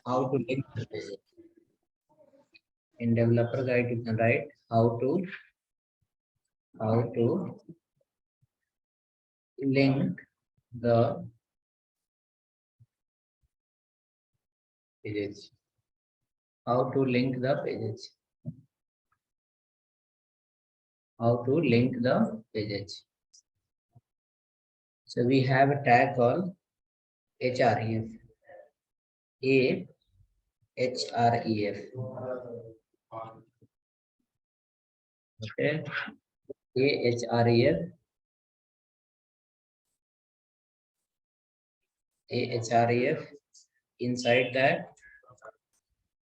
how to link the pages. In developer guide, you can write how to link the pages. How to link the pages. How to link the pages. So we have a tag called href. href. Okay. ahref. ahref. Inside that,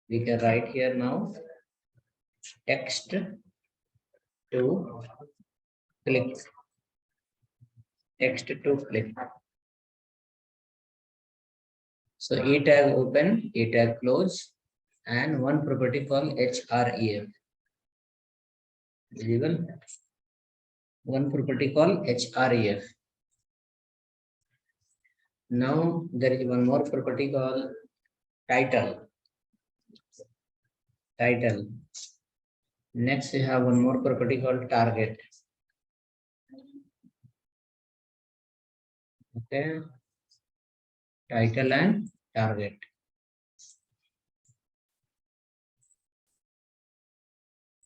we can write here now text to click. Text to click. So e tag open, e tag close, and one property called href. Visible? One property called href. Now there is one more property called title. Title. Next we have one more property called target. Okay. Title and target.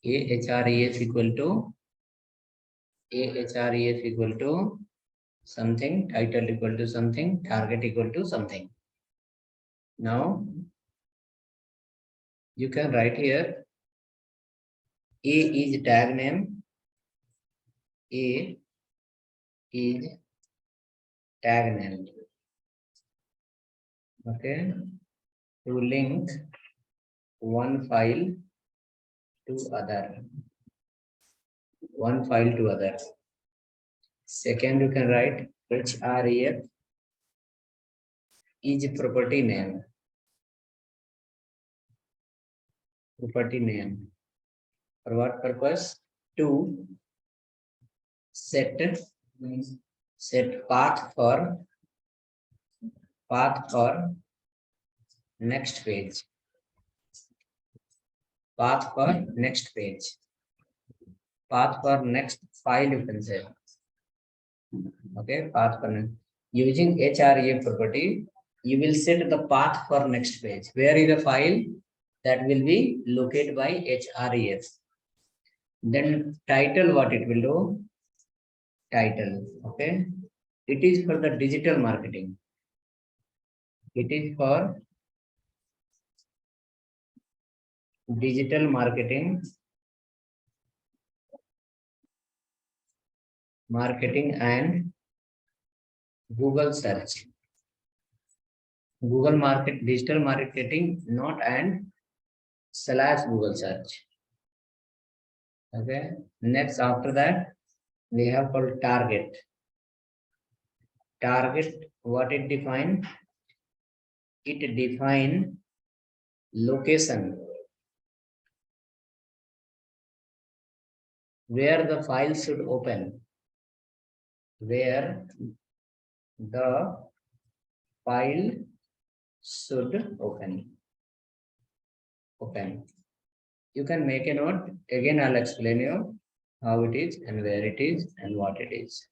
ahref equal to something, title equal to something, target equal to something. Now you can write here A is tag name. A is tag name. Okay. To link one file to other. One file to other. Second, you can write href is property name. Property name. For what purpose? To set path for next page. Path for next page. Path for next file, you can say. Okay, path for next. Using href property, you will set the path for next page. Where is the file? That will be located by href. Then title, what it will do? Title. Okay. It is for the digital marketing. It is for digital marketing. Marketing and Google search. Google market, digital marketing, not and / Google search. Okay. Next, after that, we have called target. Target, what it define? It define location where the file should open. Where the file should open. You can make a note. Again, I'll explain you how it is and where it is and what it is.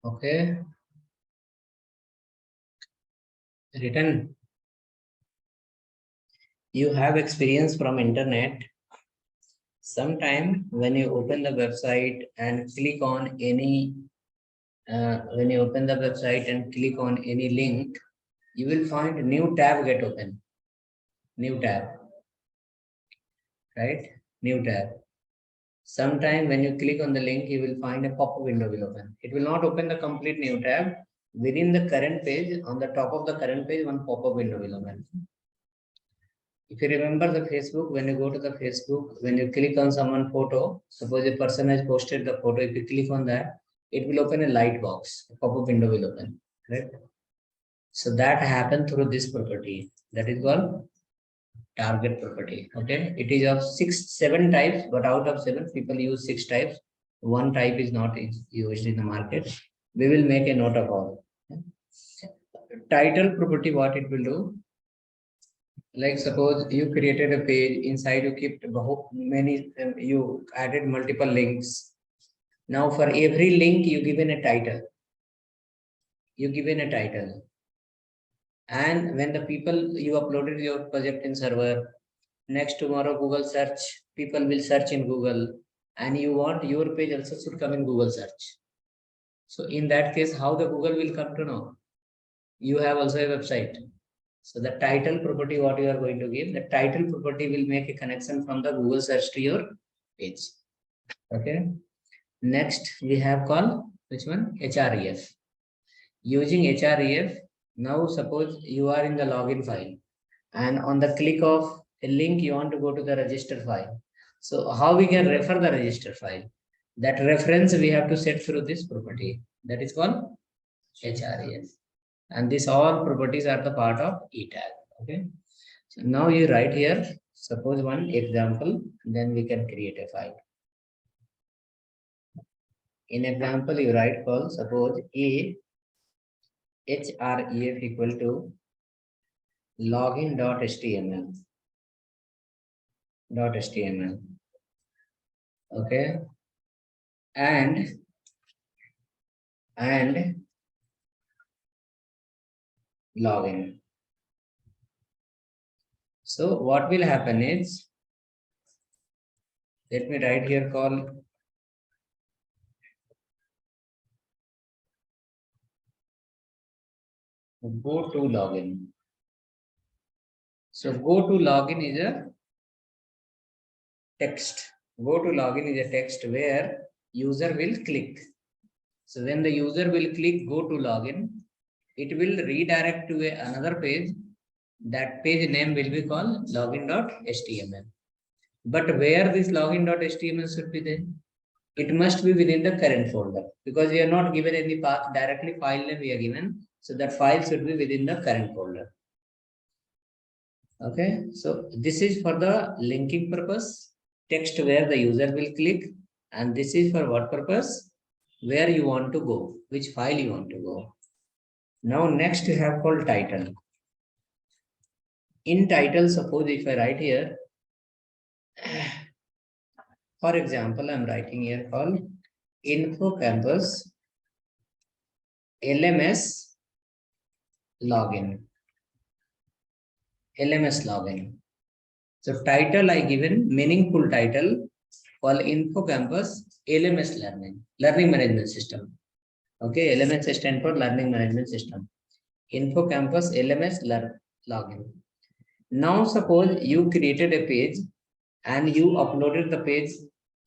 Okay. Written. You have experience from internet. Sometime when you open the website and click on any when you open the website and click on any link, you will find a new tab get open. New tab, right? New tab. Sometime when you click on the link, you will find a pop-up window will open. It will not open the complete new tab. Within the current page, on the top of the current page, one pop-up window will open. If you remember the Facebook, when you go to the Facebook, when you click on someone photo, suppose a person has posted the photo, if you click on that, it will open a light box, a pop-up window will open, right? So that happened through this property. That is called target property. Okay, it is of 7 types, but out of 7, people use 6 types. One type is not used in the market. We will make a note of all. Title property, what it will do? Like suppose you created a page, inside you kept many, you added multiple links. Now for every link you given a title. You given a title. And when the people, you uploaded your project in server, next tomorrow Google search, people will search in Google, and you want your page also should come in Google search. So in that case, how the Google will come to know? You have also a website. So the title property, what you are going to give, the title property will make a connection from the Google search to your page. Okay. Next, we have called which one? href. Using href, now suppose you are in the login file, and on the click of a link, you want to go to the register file. So how we can refer the register file? That reference we have to set through this property. That is called href. And these all properties are the part of e-tag. Okay. So now you write here, suppose one example, then we can create a file. In example, you write call, suppose a href equal to login.html. Okay. And login. So what will happen is, let me write here call go to login. So go to login is a text. Go to login is a text where user will click. So when the user will click go to login, it will redirect to another page. That page name will be called login.html. But where this login.html should be there? It must be within the current folder, because we are not given any path directly, file name we are given. So that file should be within the current folder. Okay, so this is for the linking purpose, text where the user will click, and this is for what purpose? Where you want to go, which file you want to go. Now next you have called title. In title, suppose if I write here, for example, I'm writing here called Info Campus LMS login. LMS login. So title I given meaningful title called Info Campus LMS learning management system. Okay, LMS stand for learning management system. Info Campus LMS login. Now suppose you created a page and you uploaded the page.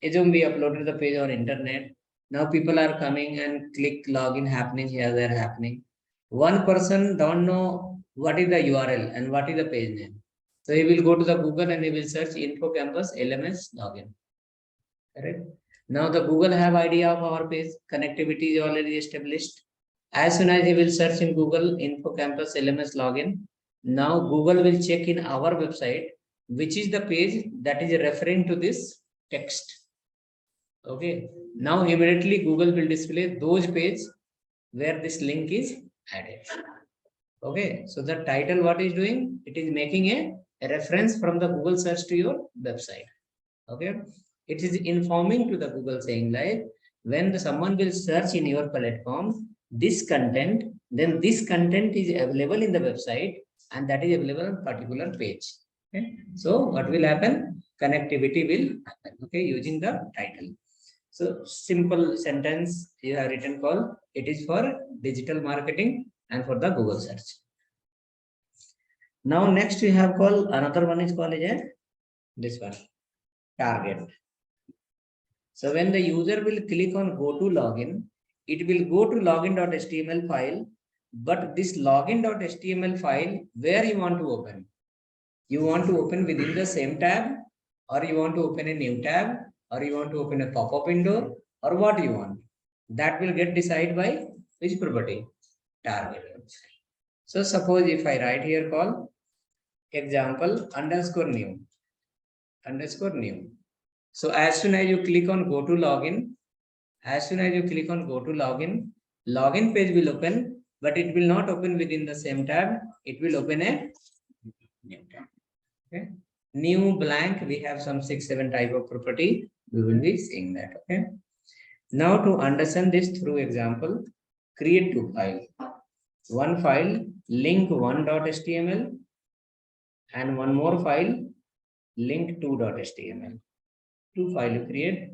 Assume we uploaded the page on internet. Now people are coming and click login happening here, there happening. One person don't know what is the URL and what is the page name. So he will go to the Google and he will search Info Campus LMS login. Correct? Now the Google have idea of our page, connectivity is already established. As soon as he will search in Google Info Campus LMS login, now Google will check in our website which is the page that is referring to this text. Okay. Now immediately Google will display those pages where this link is added. Okay. So the title what is doing? It is making a reference from the Google search to your website. Okay. It is informing to the Google saying like when someone will search in your platform this content, then this content is available in the website and that is available on particular page. Okay. So what will happen? connectivity will happen, okay, using the title. So simple sentence you have written call, it is for digital marketing and for the Google search. Now next we have called, another one is called as this one, target. So when the user will click on go to login, it will go to login.html file, but this login.html file, where you want to open? You want to open within the same tab, or you want to open a new tab, or you want to open a pop-up window, or what you want? That will get decided by which property? Target. So suppose if I write here call example underscore new. So as soon as you click on go to login, login page will open, but it will not open within the same tab. It will open a new tab. Okay. New blank, we have some 6-7 type of property. We will be seeing that. Okay. Now to understand this through example, create two files. One file link1.html and one more file link2.html. Two file you create.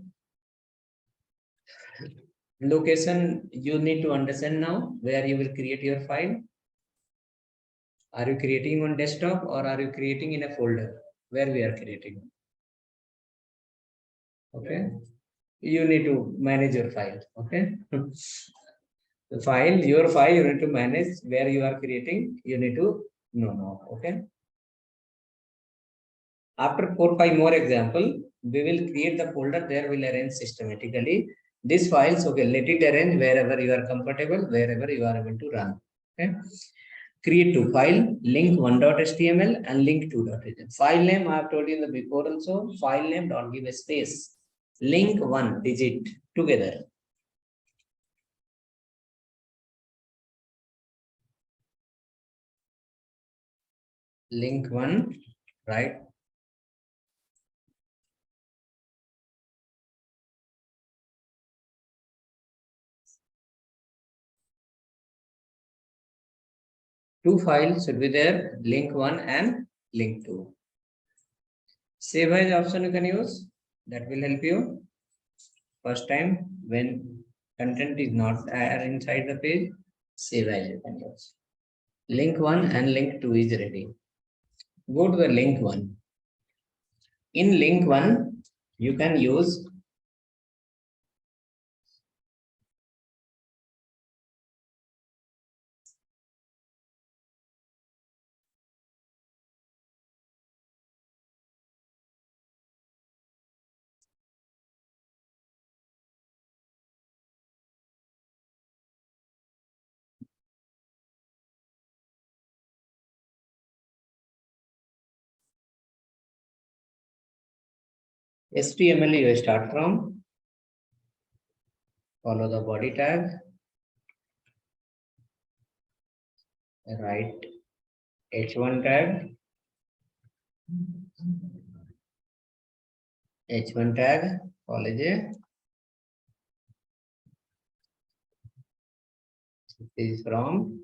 Location you need to understand now, where you will create your file. Are you creating on desktop or are you creating in a folder? Where we are creating? Okay, you need to manage your file. Okay. The file, your file, you need to manage where you are creating. You need to know. Okay. After 4-5 more example, we will create the folder. There will arrange systematically these files. Okay, let it arrange wherever you are comfortable, wherever you are able to run. Okay. Create two file, link1.html and link2.html. File name I have told you in the before also. File name, don't give a space. Link 1 digit together. Link 1, right? Two files should be there, link 1 and link 2. Save as option you can use. That will help you. First time when content is not there inside the page, save as you can use. Link 1 and link 2 is ready. Go to the link 1. In link 1, you can use HTML. You start from, follow the body tag, write h1 tag, college is from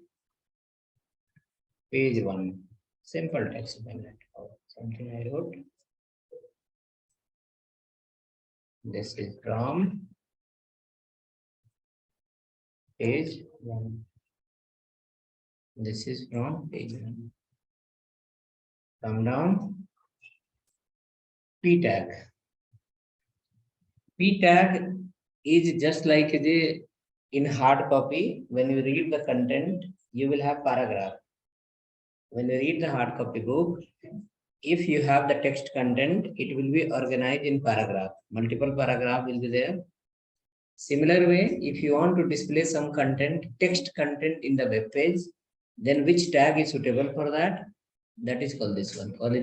page 1. Simple text. Something I wrote. This is from page 1. This is from page 1. Come down. P tag. P tag is just like the in hard copy. When you read the content, you will have paragraph. When you read the hard copy book, if you have the text content, it will be organized in paragraph. Multiple paragraph will be there. Similar way, if you want to display some content, text content in the web page, then which tag is suitable for that? That is called this one, called a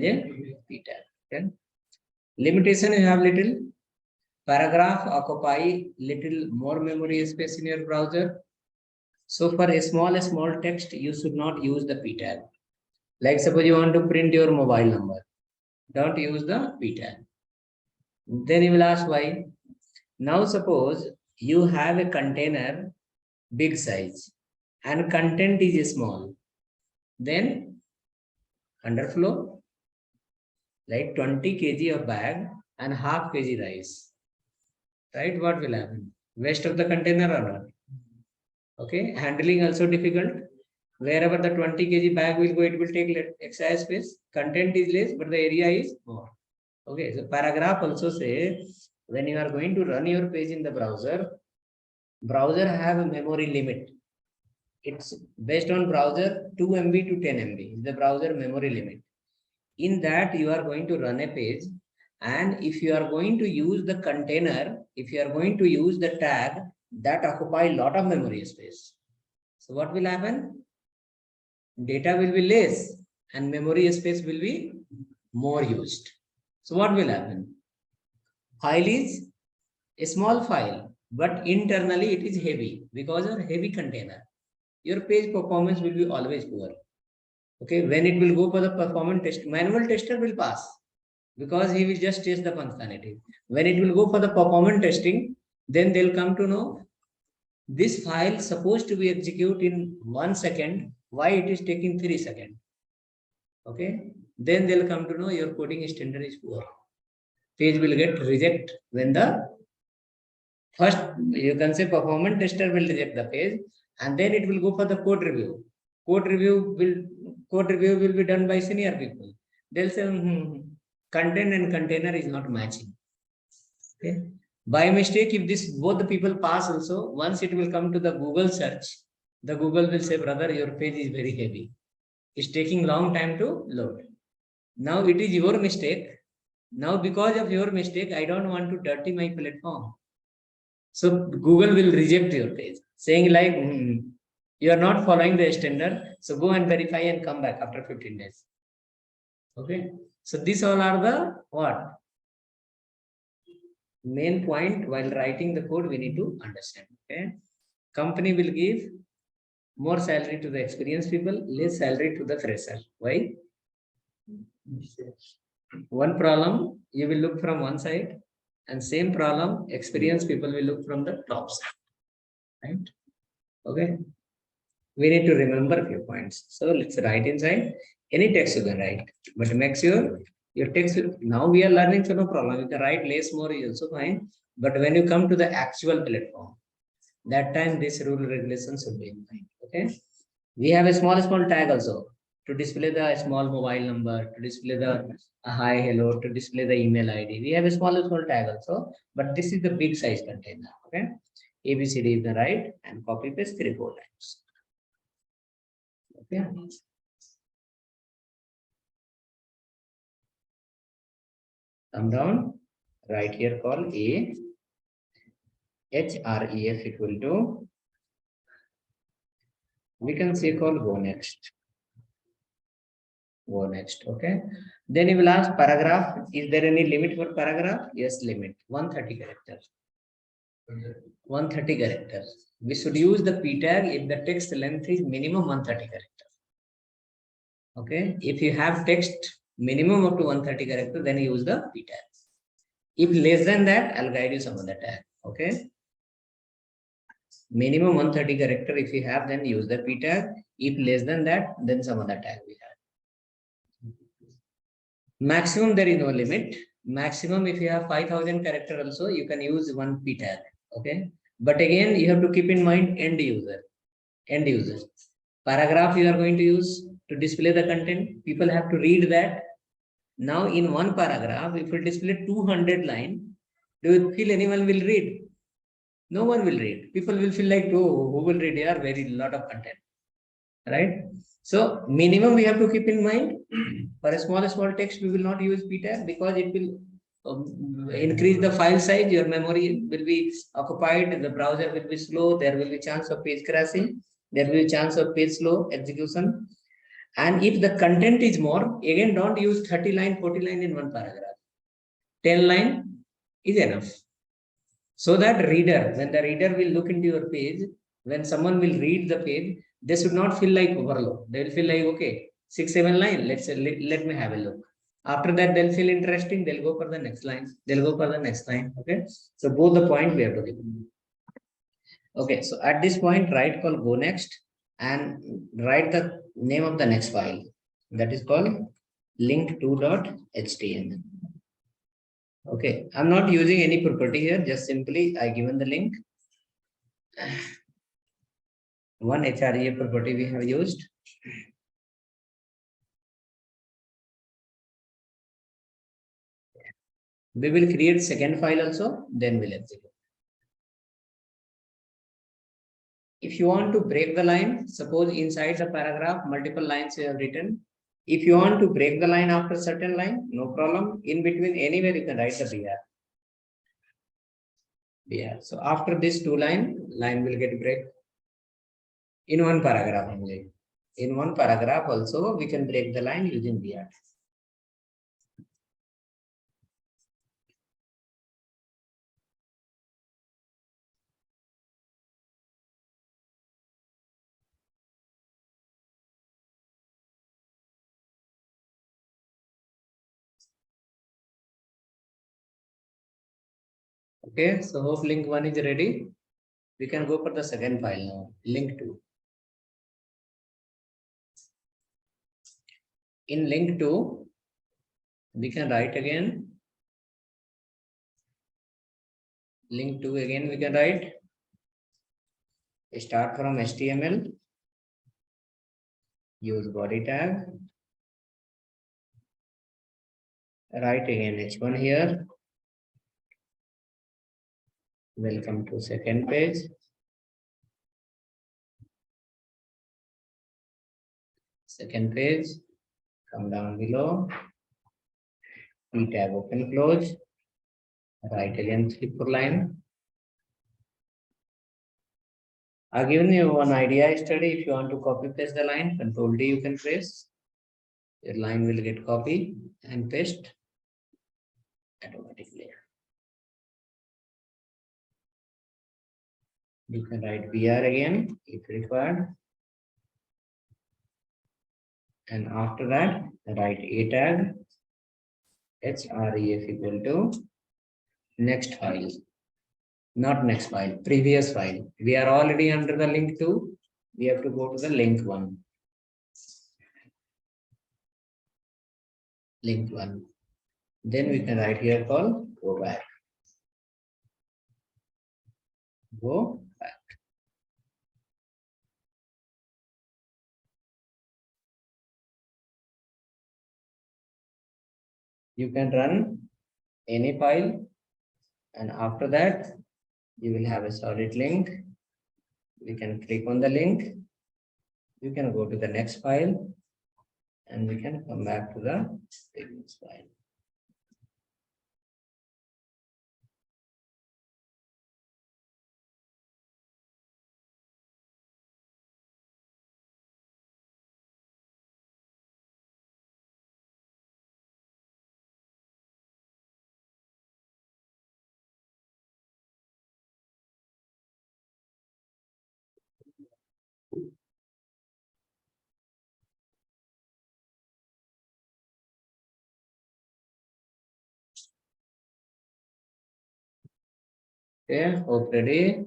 P tag. Okay. Limitation, you have little. Paragraph occupy little more memory space in your browser. So for a small text, you should not use the P tag. Like suppose you want to print your mobile number, don't use the P tag. Then you will ask why. Now suppose you have a container big size and content is small. Then underflow, like 20 kg of bag and half kg rice, right? What will happen? Waste of the container or not? Okay, handling also difficult. Wherever the 20 kg bag will go, it will take extra space. Content is less, but the area is more. Okay, so paragraph also say when you are going to run your page in the browser have a memory limit. It's based on browser 2 MB to 10 MB is the browser memory limit. In that you are going to run a page, and if you are going to use the container, if you are going to use the tag, that occupy a lot of memory space. So what will happen? Data will be less and memory space will be more used. So what will happen? File is a small file, but internally it is heavy because of heavy container. Your page performance will be always poor. Okay, when it will go for the performance test, manual tester will pass because he will just test the functionality. When it will go for the performance testing, then they'll come to know this file supposed to be executed in 1 second, why it is taking 3 seconds. Okay, then they'll come to know your coding standard is poor. Page will get reject when the first, you can say performance tester will reject the page, and then it will go for the code review. Code review will be done by senior people. They'll say content and container is not matching. Okay. By mistake, if this both the people pass also, once it will come to the Google search, the Google will say, brother, your page is very heavy. It's taking long time to load. Now it is your mistake. Now because of your mistake, I don't want to dirty my platform. So Google will reject your page, saying like, you are not following the standard. So go and verify and come back after 15 days. Okay. So these all are the what? Main point while writing the code we need to understand. Okay. Company will give more salary to the experienced people, less salary to the fresher. Why? One problem, you will look from one side, and same problem, experienced people will look from the top side. Right? Okay. We need to remember a few points. So let's write inside. Any text you can write, but make sure your text. Now we are learning, so no problem. You can write less, more is also fine. But when you come to the actual platform, that time this rule regulations should be in mind. Okay. We have a small tag also to display the small mobile number, to display the hi, hello, to display the email ID. We have a small tag also, but this is the big size container. Okay. ABCD is the right and copy paste 3-4 times. Okay. Come down, right here call a href equal to, we can say call go next. Go next. Okay. Then you will ask paragraph. Is there any limit for paragraph? Yes, limit 130 characters. 130 characters. We should use the p tag if the text length is minimum 130 characters. Okay. If you have text minimum up to 130 characters, then use the p tag. If less than that, I'll guide you some other tag. Okay. Minimum 130 character. If you have, then use the p tag. If less than that, then some other tag we have. Maximum, there is no limit. Maximum, if you have 5,000 character also, you can use one p tag. Okay. But again, you have to keep in mind end user. End user. Paragraph you are going to use to display the content. People have to read that. Now in one paragraph, if you display 200 lines, do you feel anyone will read? No one will read. People will feel like, oh, who will read here? Very lot of content. Right? So minimum we have to keep in mind. For a small text, we will not use p tag because it will increase the file size. Your memory will be occupied. The browser will be slow. There will be chance of page crashing. There will be chance of page slow execution. And if the content is more, again, don't use 30 line, 40 line in one paragraph. 10 line is enough. So that reader, when the reader will look into your page, when someone will read the page, they should not feel like overload. They will feel like, okay, 6-7 line, let me have a look. After that, they'll feel interesting. They'll go for the next line. They'll go for the next line. Okay. So both the point we have to give. Okay. So at this point, write call go next and write the name of the next file. That is called link2.html. Okay, I'm not using any property here, just simply I given the link. One HREA property we have used. We will create second file also, then we'll execute. If you want to break the line, suppose inside the paragraph, multiple lines you have written. If you want to break the line after certain line, no problem. In between, anywhere you can write the BR. BR. So after this line will get break. In one paragraph only. In one paragraph also, we can break the line using BR. Okay, so hope link 1 is ready. We can go for the second file now, link 2. In link 2, we can write again. Link 2 again we can write. Start from HTML. Use body tag. Write again H1 here. Welcome to second page. Second page. Come down below. P tab open close. Write again 3-4 line. I've given you one idea study. If you want to copy paste the line, Control D you can press. Your line will get copy and paste automatically. You can write BR again if required. And after that, write A tag href equal to next file. Not next file, previous file. We are already under the link 2. We have to go to the link 1. Link 1. Then we can write here called go back. Go back. You can run any file, and after that you will have a solid link. We can click on the link. You can go to the next file and we can come back to the previous file. Okay, hope ready.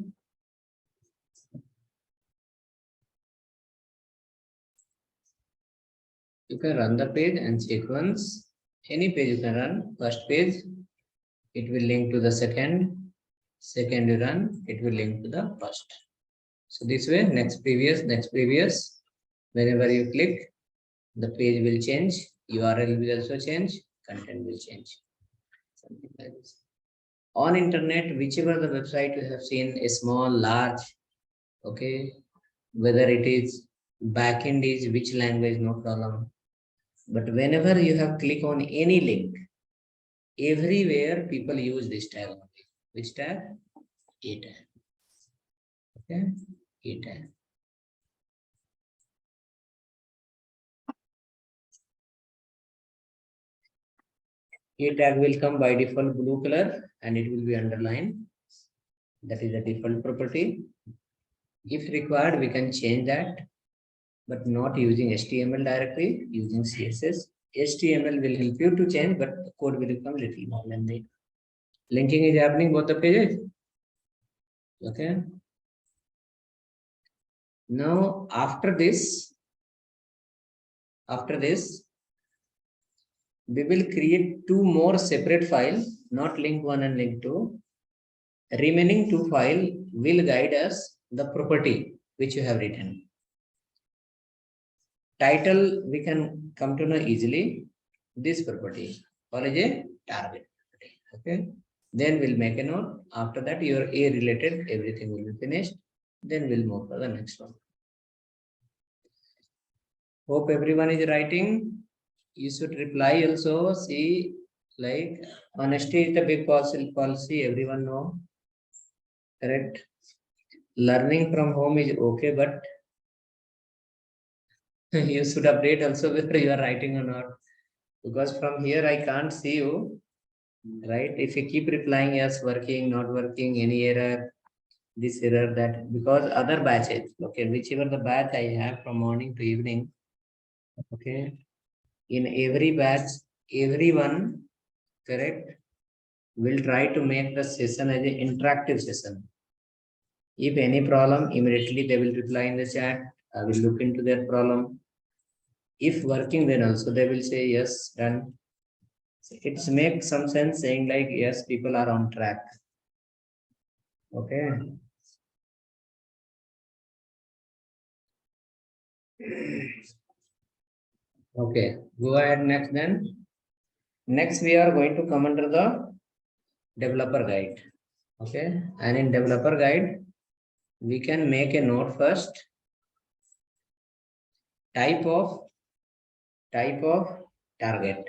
You can run the page and check once. Any page you can run. First page, it will link to the second. Second you run, it will link to the first. So this way, next previous. Whenever you click, the page will change. URL will also change. Content will change. Something like this. On internet, whichever the website you have seen, a small, large, okay, whether it is backend is which language, no problem. But whenever you have click on any link, everywhere people use this tag only. Which tag? A tag. Okay, A tag. A tag will come by default blue color and it will be underlined. That is a default property. If required, we can change that, but not using HTML directly, using CSS. HTML will help you to change, but the code will become little more lengthy. Linking is happening both the pages. Okay. Now, after this, we will create two more separate files, not link 1 and link 2. Remaining two files will guide us the property which you have written. Title we can come to know easily. This property called as a target. Okay. Then we'll make a note. After that, your A related everything will be finished. Then we'll move to the next one. Hope everyone is writing. You should reply also. See, like honesty is the big policy. Everyone know. Correct. Learning from home is okay, but you should update also whether you are writing or not. Because from here I can't see you. Right? If you keep replying yes, working, not working, any error, this error, that, because other batches, okay, whichever the batch I have from morning to evening, okay, in every batch, everyone, correct, will try to make the session as an interactive session. If any problem, immediately they will reply in the chat. I will look into their problem. If working, then also they will say yes, done. It makes some sense saying like yes, people are on track. Okay. Okay, go ahead next then. Next, we are going to come under the developer guide. Okay, and in developer guide, we can make a note first. Type of target.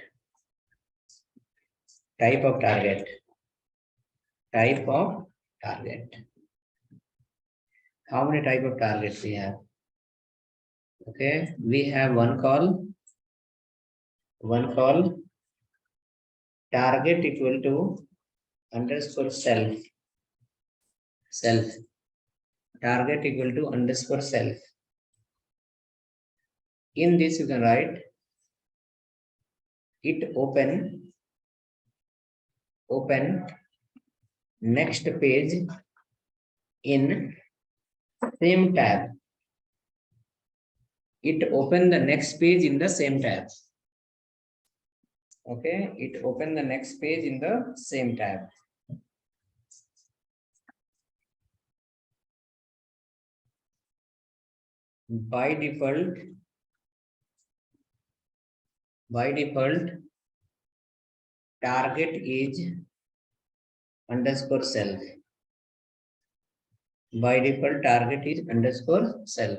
Type of target. Type of target. How many type of targets we have? Okay, we have one call target equal to underscore self target equal to underscore self. In this you can write it open next page in same tab. It open the next page in the same tab. Okay, it open the next page in the same tab. By default, target is underscore self. By default, target is underscore self.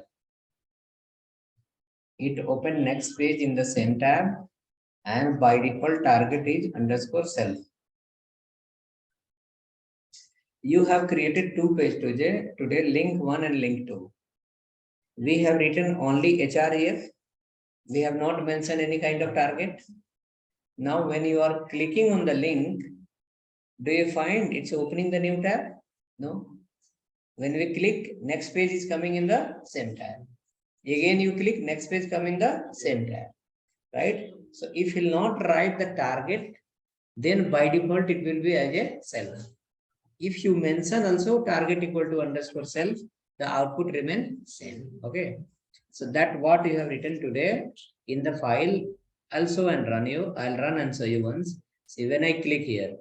It open next page in the same tab, and by default target is underscore self. You have created two pages today, link 1 and link 2. We have written only href. We have not mentioned any kind of target. Now, when you are clicking on the link, do you find it's opening the new tab? No. When we click, next page is coming in the same tab. Again, you click, next page coming in the same tab. Right? So, if you will not write the target, then by default it will be as a self. If you mention also target equal to underscore self, the output remains same. Okay. So that what you have written today in the file also and I'll run and show you once. See, when I click here,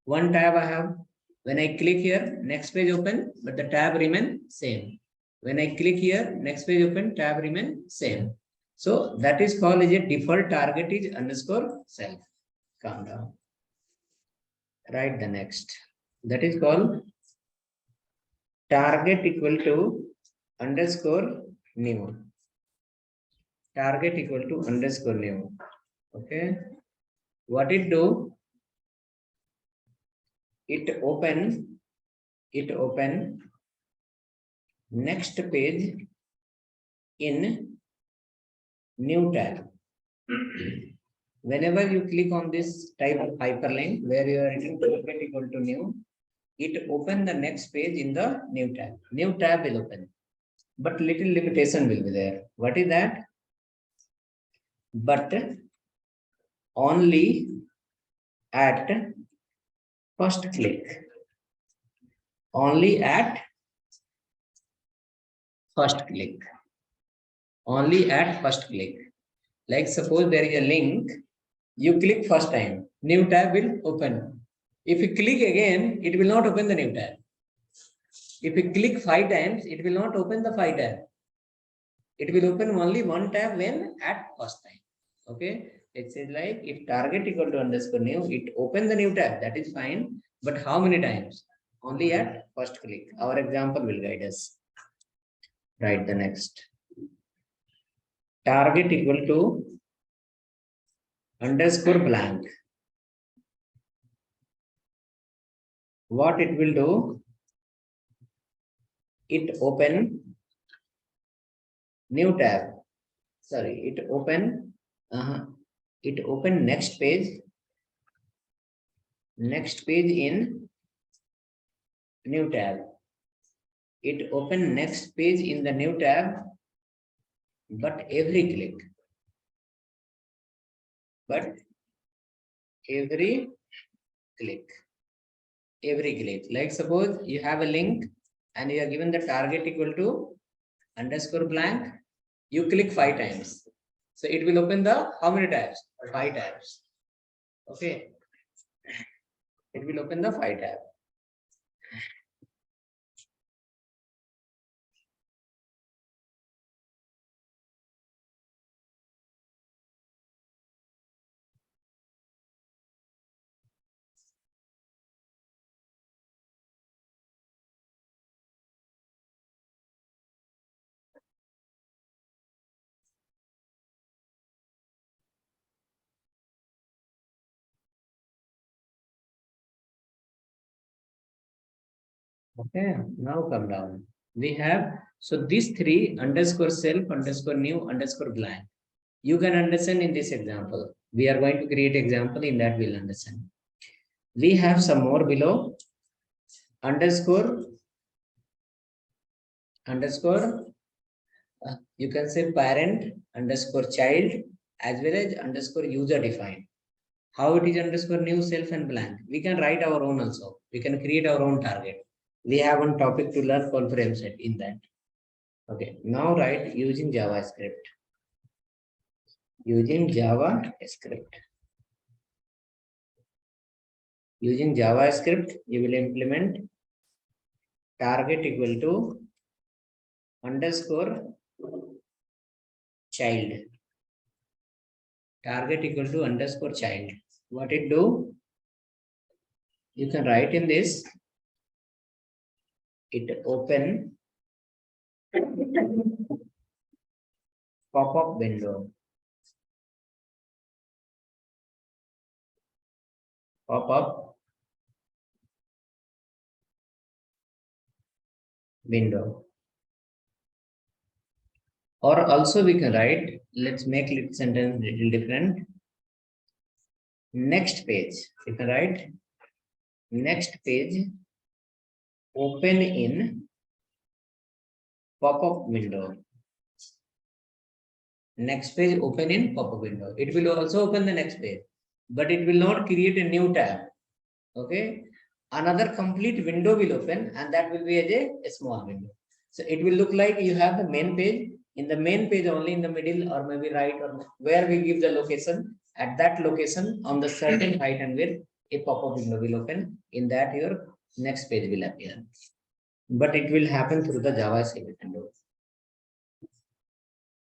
one tab I have. When I click here, next page open, but the tab remain same. When I click here, next page open, tab remain same. So that is called as a default target is underscore self. Calm down. Write the next. That is called target equal to underscore new. Target equal to underscore new. Okay. What it do? It open next page in new tab. Whenever you click on this type of hyperlink where you are writing target equal to new, it open the next page in the new tab. New tab will open, but little limitation will be there. What is that? But only at first click. Only at first click. Only at first click. Like suppose there is a link You click first time, new tab will open. If you click again, it will not open the new tab. If you click 5 times, it will not open the 5 tab. It will open only one tab when at first time. Okay. It says like if target equal to underscore new, it open the new tab. That is fine. But how many times? Only at first click. Our example will guide us. Write the next. Target equal to underscore blank. What it will do? It open new tab. Sorry, it open next page. Next page in new tab. It open next page in the new tab, but every click. But every click. Like suppose you have a link and you are given the target equal to underscore blank. You click 5 times. So it will open the how many tabs? 5 tabs. Okay. It will open the 5 tabs. Okay, now come down. We have, so these 3 underscore self, underscore new, underscore blank. You can understand in this example. We are going to create example, in that we'll understand. We have some more below. Underscore, you can say parent, underscore child, as well as underscore user defined. How it is underscore new, self and blank. We can write our own also. We can create our own target. We have one topic to learn called frame set in that. Okay, now write using JavaScript. Using JavaScript. Using JavaScript, you will implement target equal to underscore child. Target equal to underscore child. What it do? You can write in this. It open pop-up window. Pop-up window. Or also we can write, let's make it sentence little different. Next page. You can write next page open in pop-up window. Next page open in pop-up window. It will also open the next page, but it will not create a new tab. Okay. Another complete window will open, and that will be as a small window. So it will look like you have the main page. In the main page only in the middle or maybe right or where we give the location, at that location on the certain height and width, a pop-up window will open. In that your next page will appear. But it will happen through the JavaScript window.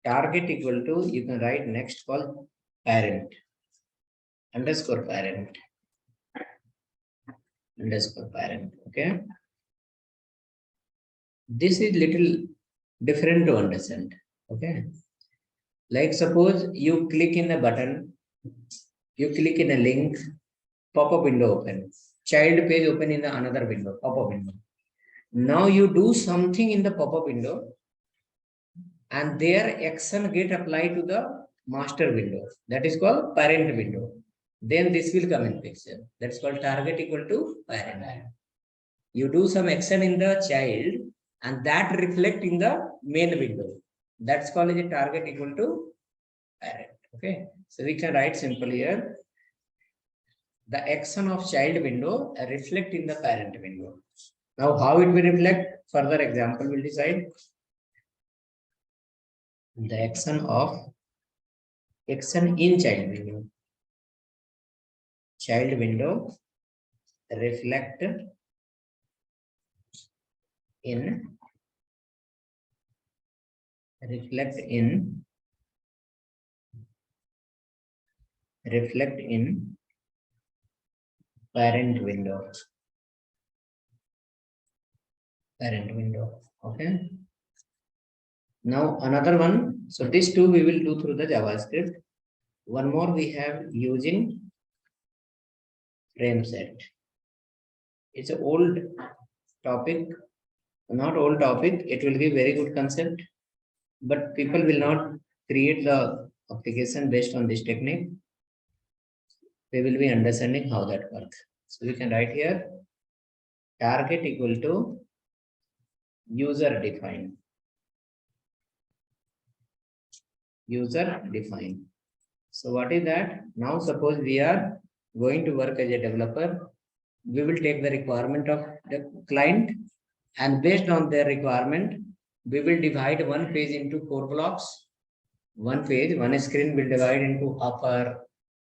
Target equal to, you can write next called parent, underscore parent, underscore parent. Okay. This is little different to understand. Okay. Like suppose you click in a button, you click in a link, pop-up window open, child page open in the another window, pop-up window. Now you do something in the pop-up window, and their action get applied to the master window. That is called parent window. Then this will come in picture. That's called target equal to parent. You do some action in the child, and that reflect in the main window. That's called as a target equal to parent. Okay. So we can write simply here. The action of child window reflect in the parent window. Now how it will reflect? Further example will decide. The action in child window. child window reflect in reflect in reflect in parent window. Okay. Now another one. So these two we will do through the JavaScript. One more we have using frame set. It's an old topic, not old topic. It will be very good concept, but people will not create the application based on this technique. They will be understanding how that works. So we can write here target equal to user defined. User defined. So what is that? Now suppose we are going to work as a developer. We will take the requirement of the client, and based on their requirement, we will divide one page into 4 blocks. One page, one screen will divide into upper,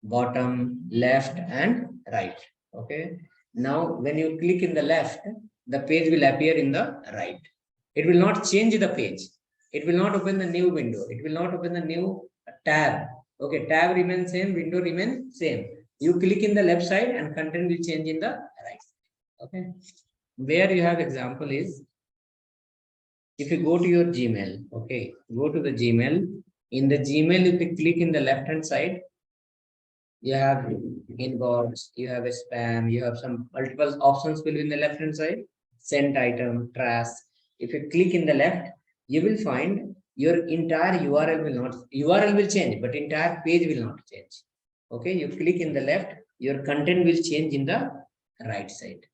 bottom, left, and right. Okay. Now, when you click in the left, the page will appear in the right. It will not change the page. It will not open the new window. It will not open the new tab. Okay, tab remains same, window remains same. You click in the left side and content will change in the right. Okay. Where you have example is, if you go to your Gmail, okay, go to the Gmail. In the Gmail, if you click in the left hand side, you have inbox, you have a spam, you have some multiple options will be in the left hand side, sent item, trash. If you click in the left, you will find your entire URL will not, URL will change, but entire page will not change. Okay, you click in the left, your content will change in the right side.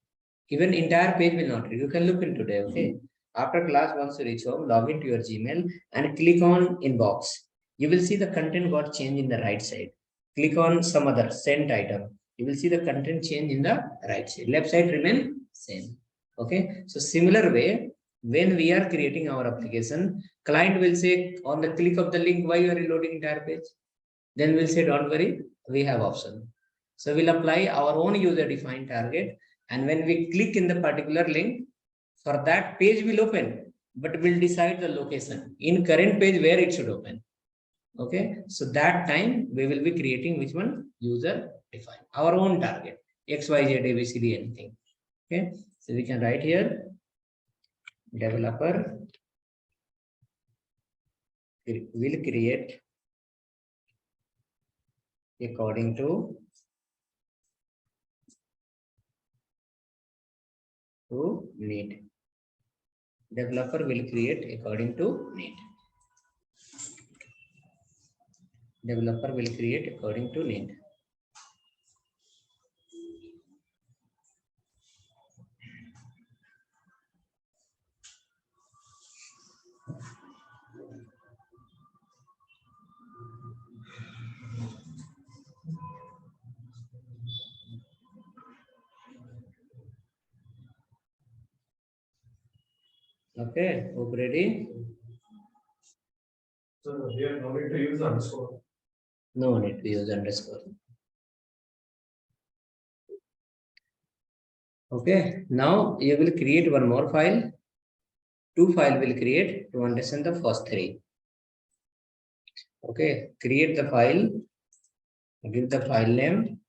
Even entire page will not. You can look into today. Okay. After class, once you reach home, log into your Gmail and click on inbox. You will see the content got changed in the right side. Click on some other sent item. You will see the content change in the right side. Left side remain same. Okay. So similar way, when we are creating our application, client will say on the click of the link, why you are reloading entire page? Then we'll say, don't worry, we have option. So we'll apply our own user defined target. And when we click in the particular link, for that page will open, but we'll decide the location in current page where it should open. Okay. So that time we will be creating which one? User defined, our own target, X, Y, Z, A, B, C, D, anything. Okay. So we can write here developer will create according to need. Developer will create according to need. Developer will create according to need. Okay, hope ready? So here no need to use underscore. No need to use underscore. Okay, now you will create one more file. Two file will create to understand the first three. Okay, create the file, give the file name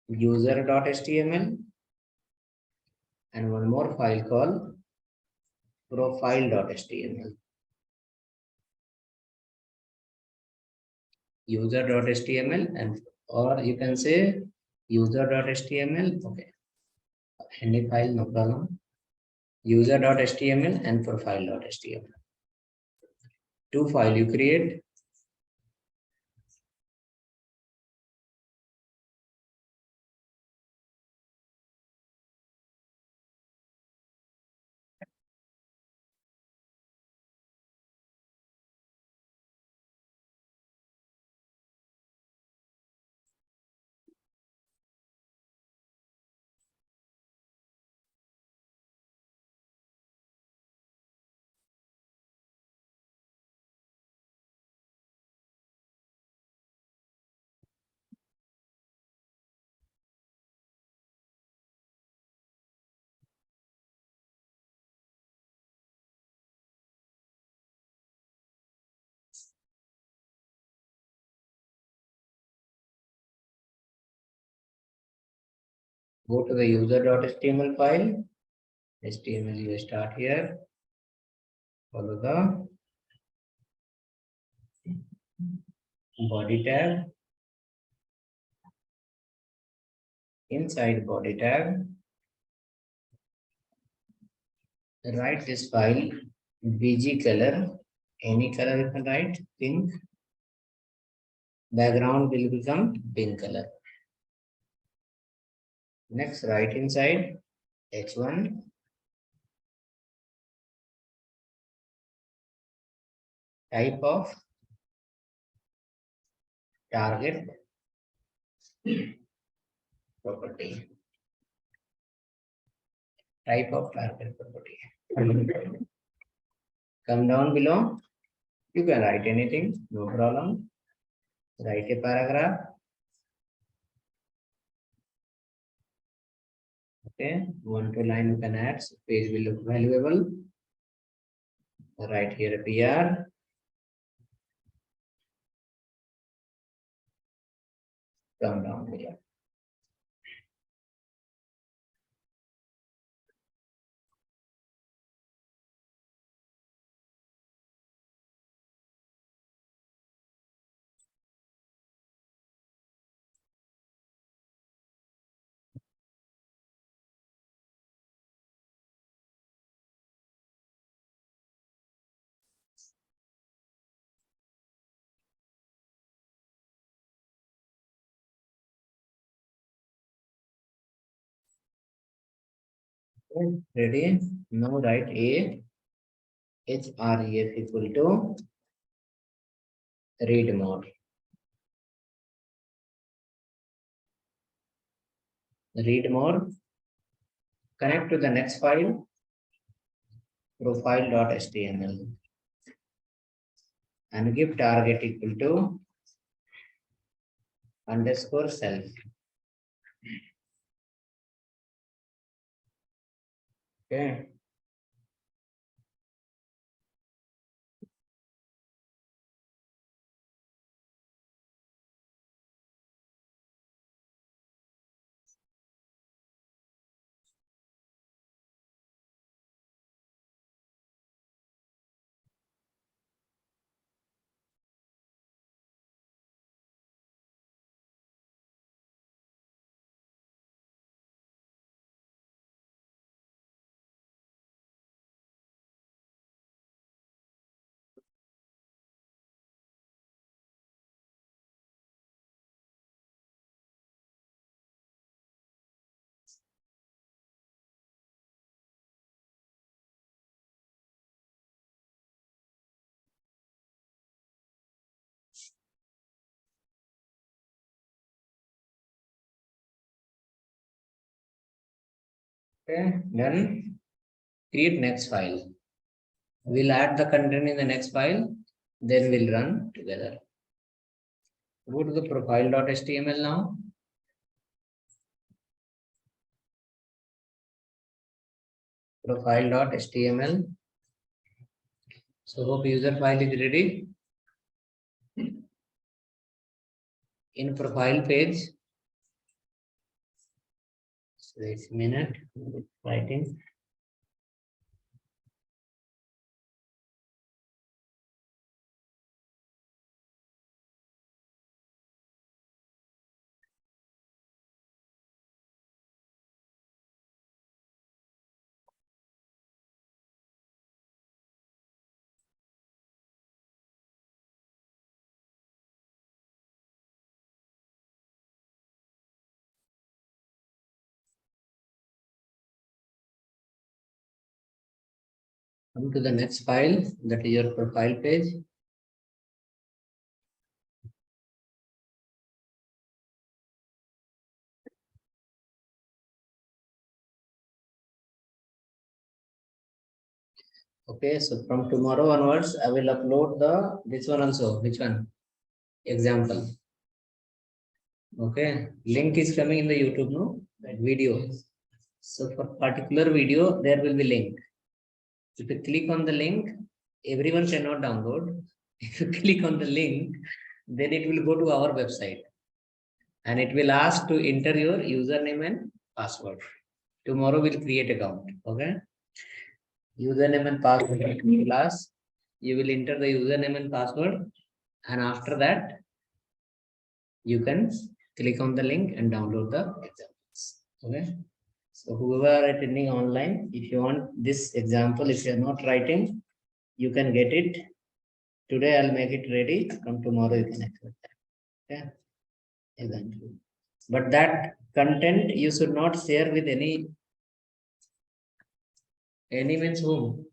user.html and one more file called profile.html. User.html and or you can say user.html. Okay, any file, no problem. User.html and profile.html. Two file you create. Go to the user.html file. HTML you start here. Follow the body tag. Inside body tag, write this file bg color, any color you can write, pink. Background will become pink color. Next, write inside h1 type of target property. Type of target property. Come down below. You can write anything, no problem. Write a paragraph. Okay, 1-2 line you can add, so page will look valuable. Write here a PR. Come down here. Ready? Now write a href equal to read more. Read more. Connect to the next file, profile.html, and give target equal to underscore self. Okay. Okay, then create next file. We'll add the content in the next file, then we'll run together. Go to the profile.html now. Profile.html. So hope user file is ready. In profile page, so wait a minute, writing. Come to the next file, that is your profile page. Okay, so from tomorrow onwards, I will upload this one also. Which one? Example. Okay, link is coming in the YouTube, no? That video. So for particular video, there will be link. If you click on the link, everyone cannot download. If you click on the link, then it will go to our website. And it will ask to enter your username and password. Tomorrow we'll create account. Okay. Username and password in class. You will enter the username and password, and after that, you can click on the link and download the examples. Okay. So whoever are attending online, if you want this example, if you are not writing, you can get it. Today I'll make it ready. From tomorrow you can expect that. Okay. Example. But that content you should not share with any means whom?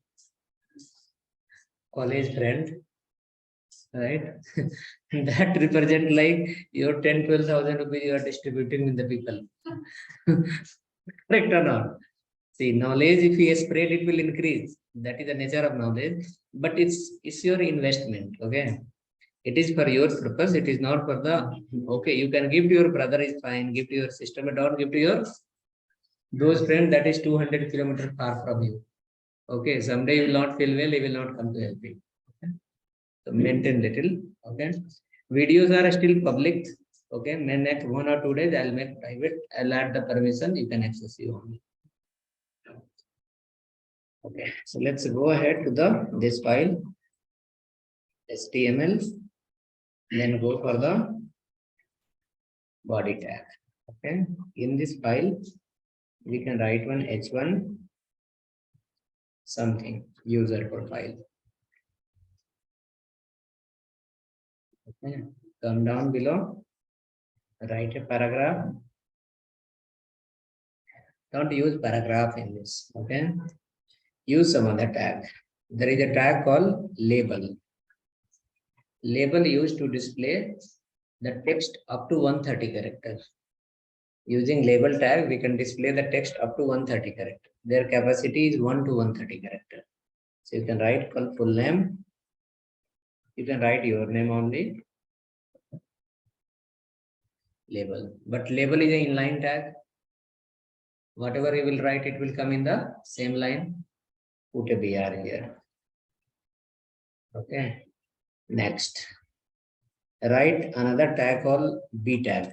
College friend, right? That represent like your 10,000-12,000 rupees you are distributing with the people. Correct or not? See, knowledge, if you spread, it will increase. That is the nature of knowledge, but it's your investment. Okay. It is for your purpose. It is not for the, okay, you can give to your brother is fine, give to your sister, but don't give to your those friends that is 200 kilometers far from you. Okay, someday you will not feel well, he will not come to help you. Okay. So maintain little. Okay. Videos are still public. Okay. Next 1 or 2 days, I'll make private. I'll add the permission. You can access you only. Okay. So let's go ahead to this file. HTML. Then go for the body tag. Okay. In this file, we can write one H1 something user profile. Okay. Come down below, write a paragraph. Don't use paragraph in this. Okay. Use some other tag. There is a tag called label. Label used to display the text up to 130 characters. Using label tag, we can display the text up to 130 characters. Their capacity is 1 to 130 characters. So you can write called full name. You can write your name only. Label. But label is an inline tag. Whatever you will write, it will come in the same line. Put a BR here. Okay. Next. Write another tag called B tag.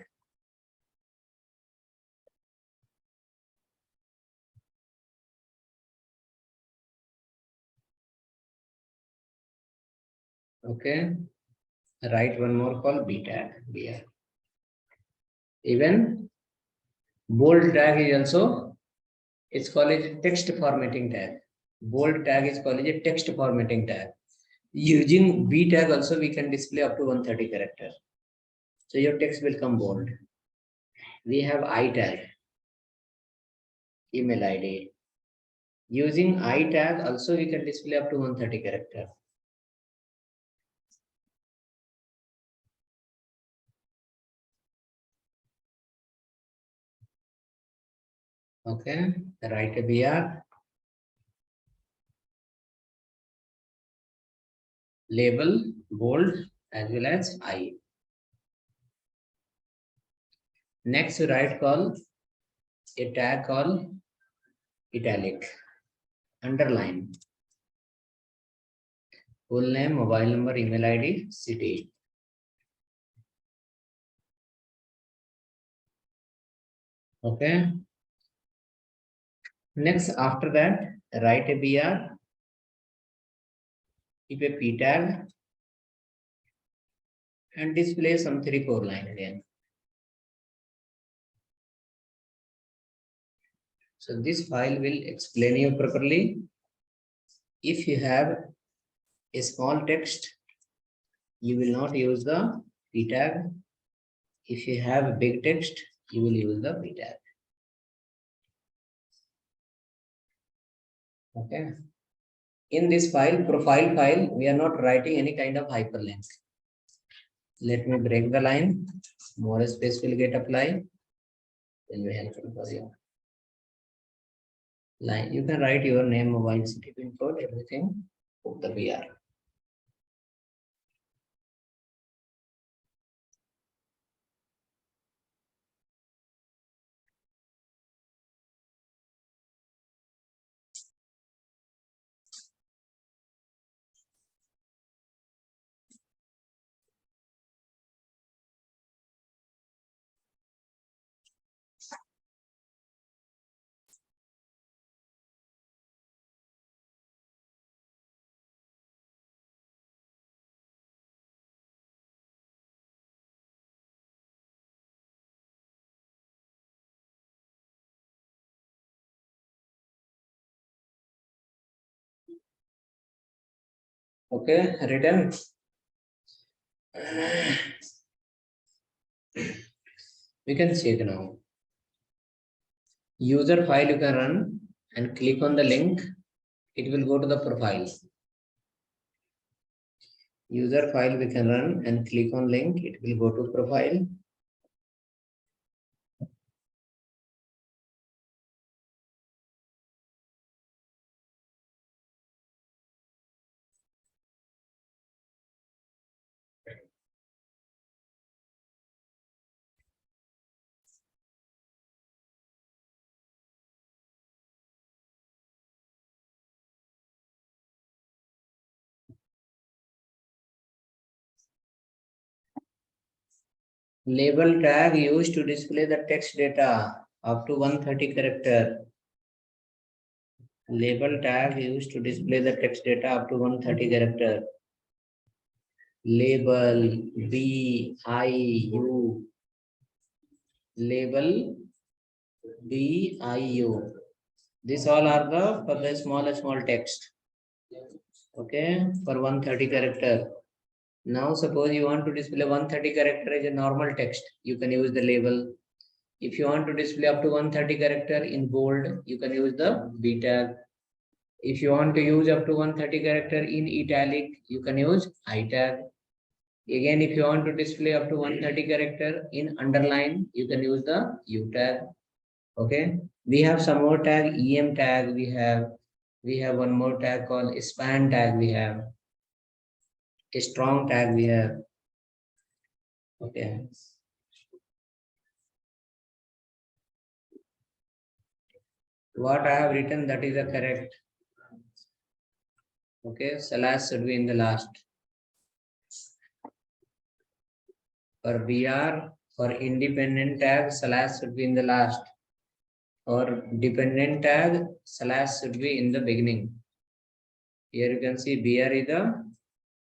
Okay. Write one more called B tag. BR. Even bold tag is also, it's called a text formatting tag. Bold tag is called a text formatting tag. Using B tag also, we can display up to 130 characters. So your text will come bold. We have I tag, email ID. Using I tag also, we can display up to 130 characters. Okay, write a BR. Label, bold, as well as I. Next, write call a tag called italic, underline. Full name, mobile number, email ID, city. Okay. Next, after that, write a BR, keep a P tag, and display some 3-4 line again. So this file will explain you properly. If you have a small text, you will not use the P tag. If you have a big text, you will use the P tag. Okay. In this file, profile file, we are not writing any kind of hyperlink. Let me break the line. More space will get applied. Will be helpful for you. Line. You can write your name, mobile, city, pin code, everything. Put the BR. Okay, written. We can check now. User file you can run and click on the link. It will go to the profile. User file we can run and click on link. It will go to profile. Label tag used to display the text data up to 130 character. Label tag used to display the text data up to 130 character. Label BIU. Label BIU. These all are the for the small text. Okay, for 130 character. Now suppose you want to display 130 character as a normal text, you can use the label. If you want to display up to 130 character in bold, you can use the B tag. If you want to use up to 130 character in italic, you can use I tag. Again, if you want to display up to 130 character in underline, you can use the U tag. Okay, we have some more tag, EM tag, we have one more tag called span tag, we have a strong tag, we have. Okay. What I have written, that is the correct. Okay, slash should be in the last. For BR, for independent tag, slash should be in the last. Or dependent tag, slash should be in the beginning. Here you can see BR is the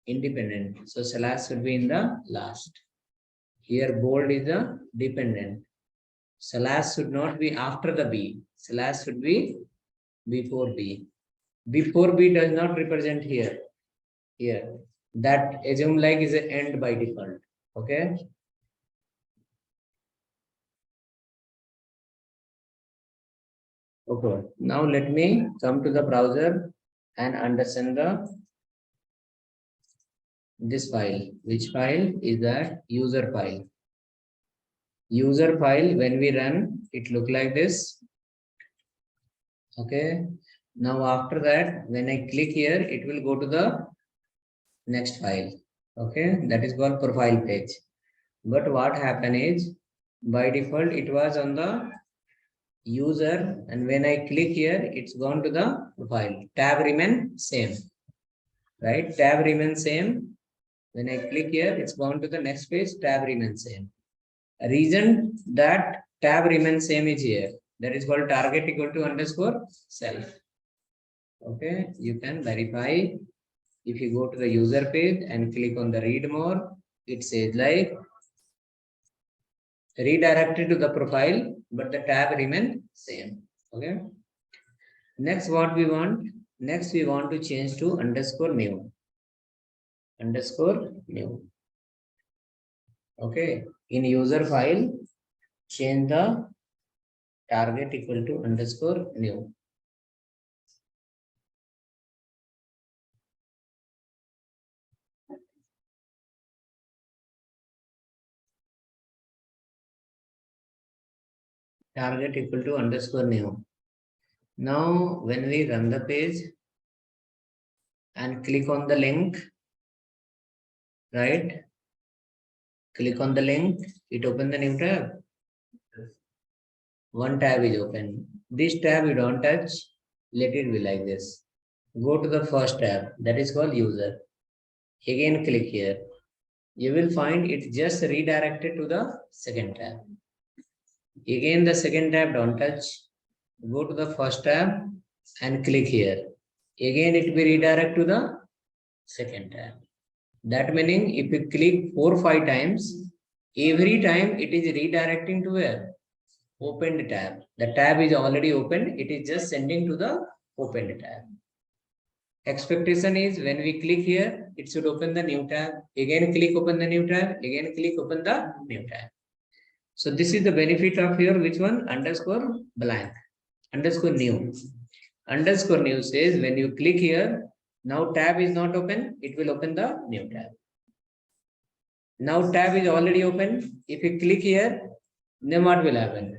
independent, so slash should be in the last. Here bold is the dependent. Slash should not be after the B. Slash should be before B. Before B does not represent here. Here. That assume like is an end by default. Okay. Okay. Now let me come to the browser and understand this file. Which file is that? User file. User file, when we run, it look like this. Okay. Now after that, when I click here, it will go to the next file. Okay, that is called profile page. But what happened is, by default, it was on the user, and when I click here, it's gone to the profile. Tab remain same. Right? Tab remains same. When I click here, it's gone to the next page, tab remains same. Reason that tab remains same is here. That is called target equal to underscore self. Okay, you can verify. If you go to the user page and click on the read more, it says like redirected to the profile, but the tab remain same. Okay. Next, what we want? Next, we want to change to underscore new. Underscore new. Okay. In user file, change the target equal to underscore new. Target equal to underscore new. Now, when we run the page and click on the link, right? Click on the link, it opens the new tab. One tab is open. This tab you don't touch, let it be like this. Go to the first tab, that is called user. Again, click here. You will find it just redirected to the second tab. Again, the second tab don't touch. Go to the first tab and click here. Again, it will be redirect to the second tab. That meaning if you click 4 or 5 times, every time it is redirecting to where? Opened tab. The tab is already open. It is just sending to the opened tab. Expectation is when we click here, it should open the new tab. Again, click open the new tab. Again, click open the new tab. So this is the benefit of here. Which one? Underscore blank. Underscore new. Underscore new says when you click here, now tab is not open. It will open the new tab. Now tab is already open. If you click here, then what will happen?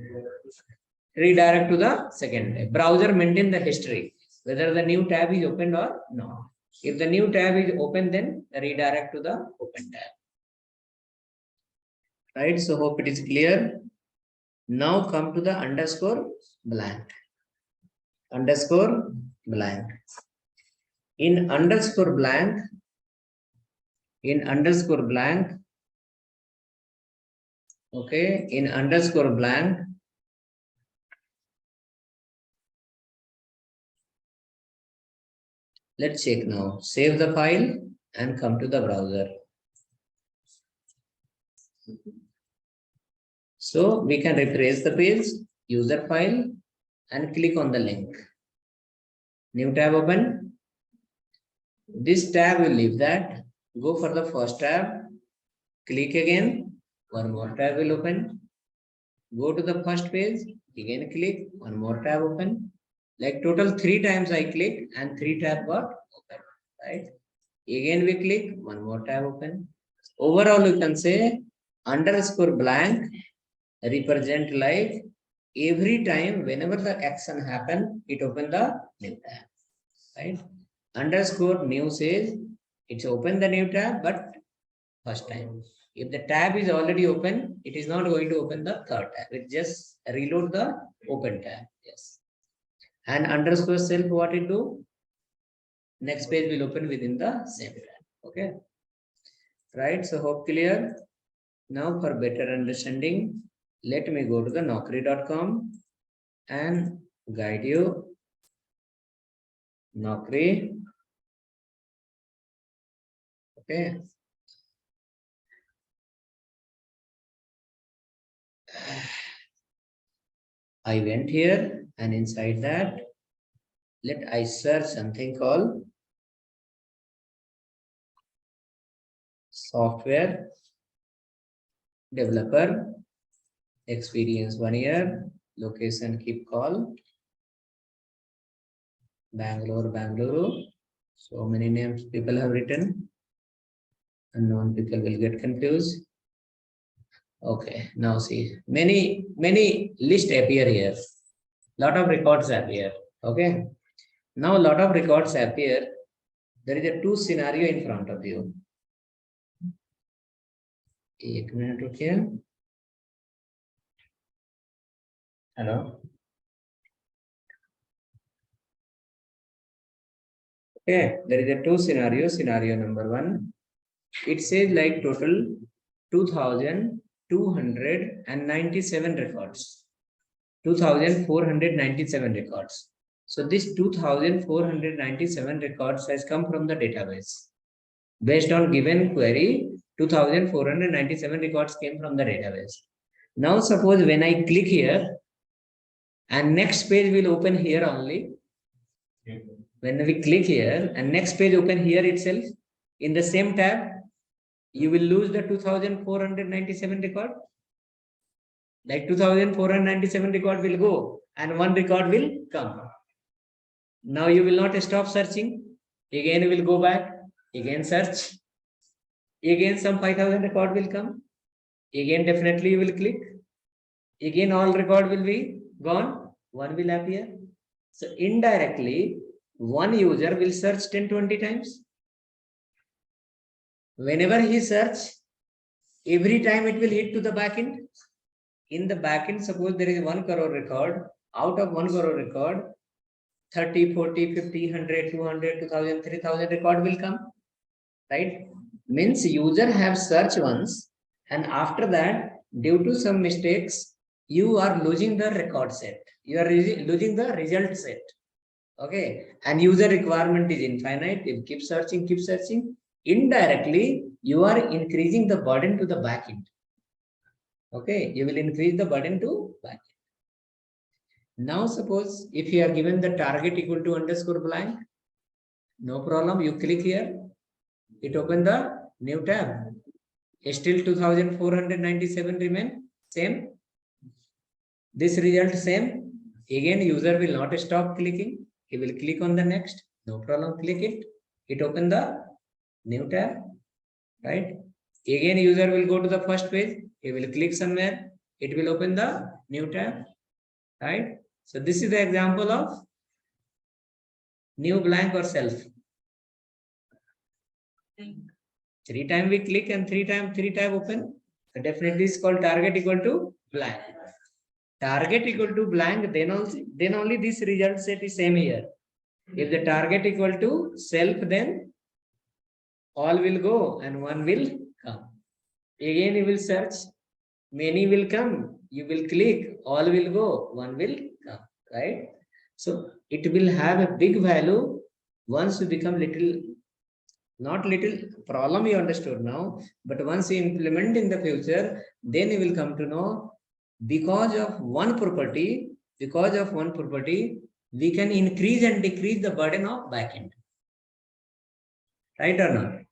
Redirect to the second tab. Browser maintain the history, whether the new tab is opened or not. If the new tab is open, then redirect to the open tab. Right, so hope it is clear. Now come to the underscore blank. Underscore blank. In underscore blank, okay, in underscore blank, let's check now. Save the file and come to the browser. So we can refresh the page, user file, and click on the link. New tab open. This tab will leave that. Go for the first tab. Click again. One more tab will open. Go to the first page. Again click. One more tab open. Like total 3 times I click and 3 tab got open. Right. Again we click. One more tab open. Overall you can say underscore blank represent like every time whenever the action happen, it open the new tab. Right. Underscore new says it's open the new tab, but first time. If the tab is already open, it is not going to open the third tab. It just reload the open tab. Yes. And underscore self, what it do? Next page will open within the same tab. Okay. Right. So hope clear. Now for better understanding, let me go to the naukri.com and guide you. Naukri. Okay. I went here and inside that, let I search something called software developer, experience 1 year, location keep call, Bangalore, Bangalore. So many names people have written. Unknown people will get confused. Okay, now see, many lists appear here. Lot of records appear. Okay. Now a lot of records appear. There is a 2 scenario in front of you. 1 minute, okay. Hello. Okay, there is a 2 scenario. Scenario number 1. It says like total 2,297 records. 2,497 records. So this 2,497 records has come from the database. Based on given query, 2,497 records came from the database. Now suppose when I click here and next page will open here only. When we click here and next page open here itself in the same tab, you will lose the 2,497 record. Like 2,497 record will go and 1 record will come. Now you will not stop searching. Again you will go back. Again search. Again some 5,000 record will come. Again definitely you will click. Again all record will be gone. 1 will appear. So indirectly, one user will search 10-20 times. Whenever he search, every time it will hit to the backend. In the backend, suppose there is 1 crore record. Out of 1 crore record, 30, 40, 50, 100, 200, 2,000, 3,000 record will come. Right? Means user have searched once, and after that, due to some mistakes, you are losing the record set. You are losing the result set. Okay. And user requirement is infinite. If you keep searching, indirectly, you are increasing the burden to the backend. Okay. You will increase the burden to backend. Now suppose if you are given the target equal to underscore blank, No problem. You click here. It open the new tab. Still 2497 remain same. This result same. Again, user will not stop clicking. He will click on the next. No problem. Click it. It open the new tab. Right. Again, user will go to the first page. He will click somewhere. It will open the new tab. Right. So this is the example of new blank or self. 3 times we click and 3 times open. So definitely is called target equal to blank. Target equal to blank, then only this result set is same here. If the target equal to self, then all will go and one will come. Again, you will search, many will come, you will click, all will go, one will come, right? So it will have a big value once you become little, not little problem you understood now, but once you implement in the future, then you will come to know because of one property, we can increase and decrease the burden of backend. Right or not?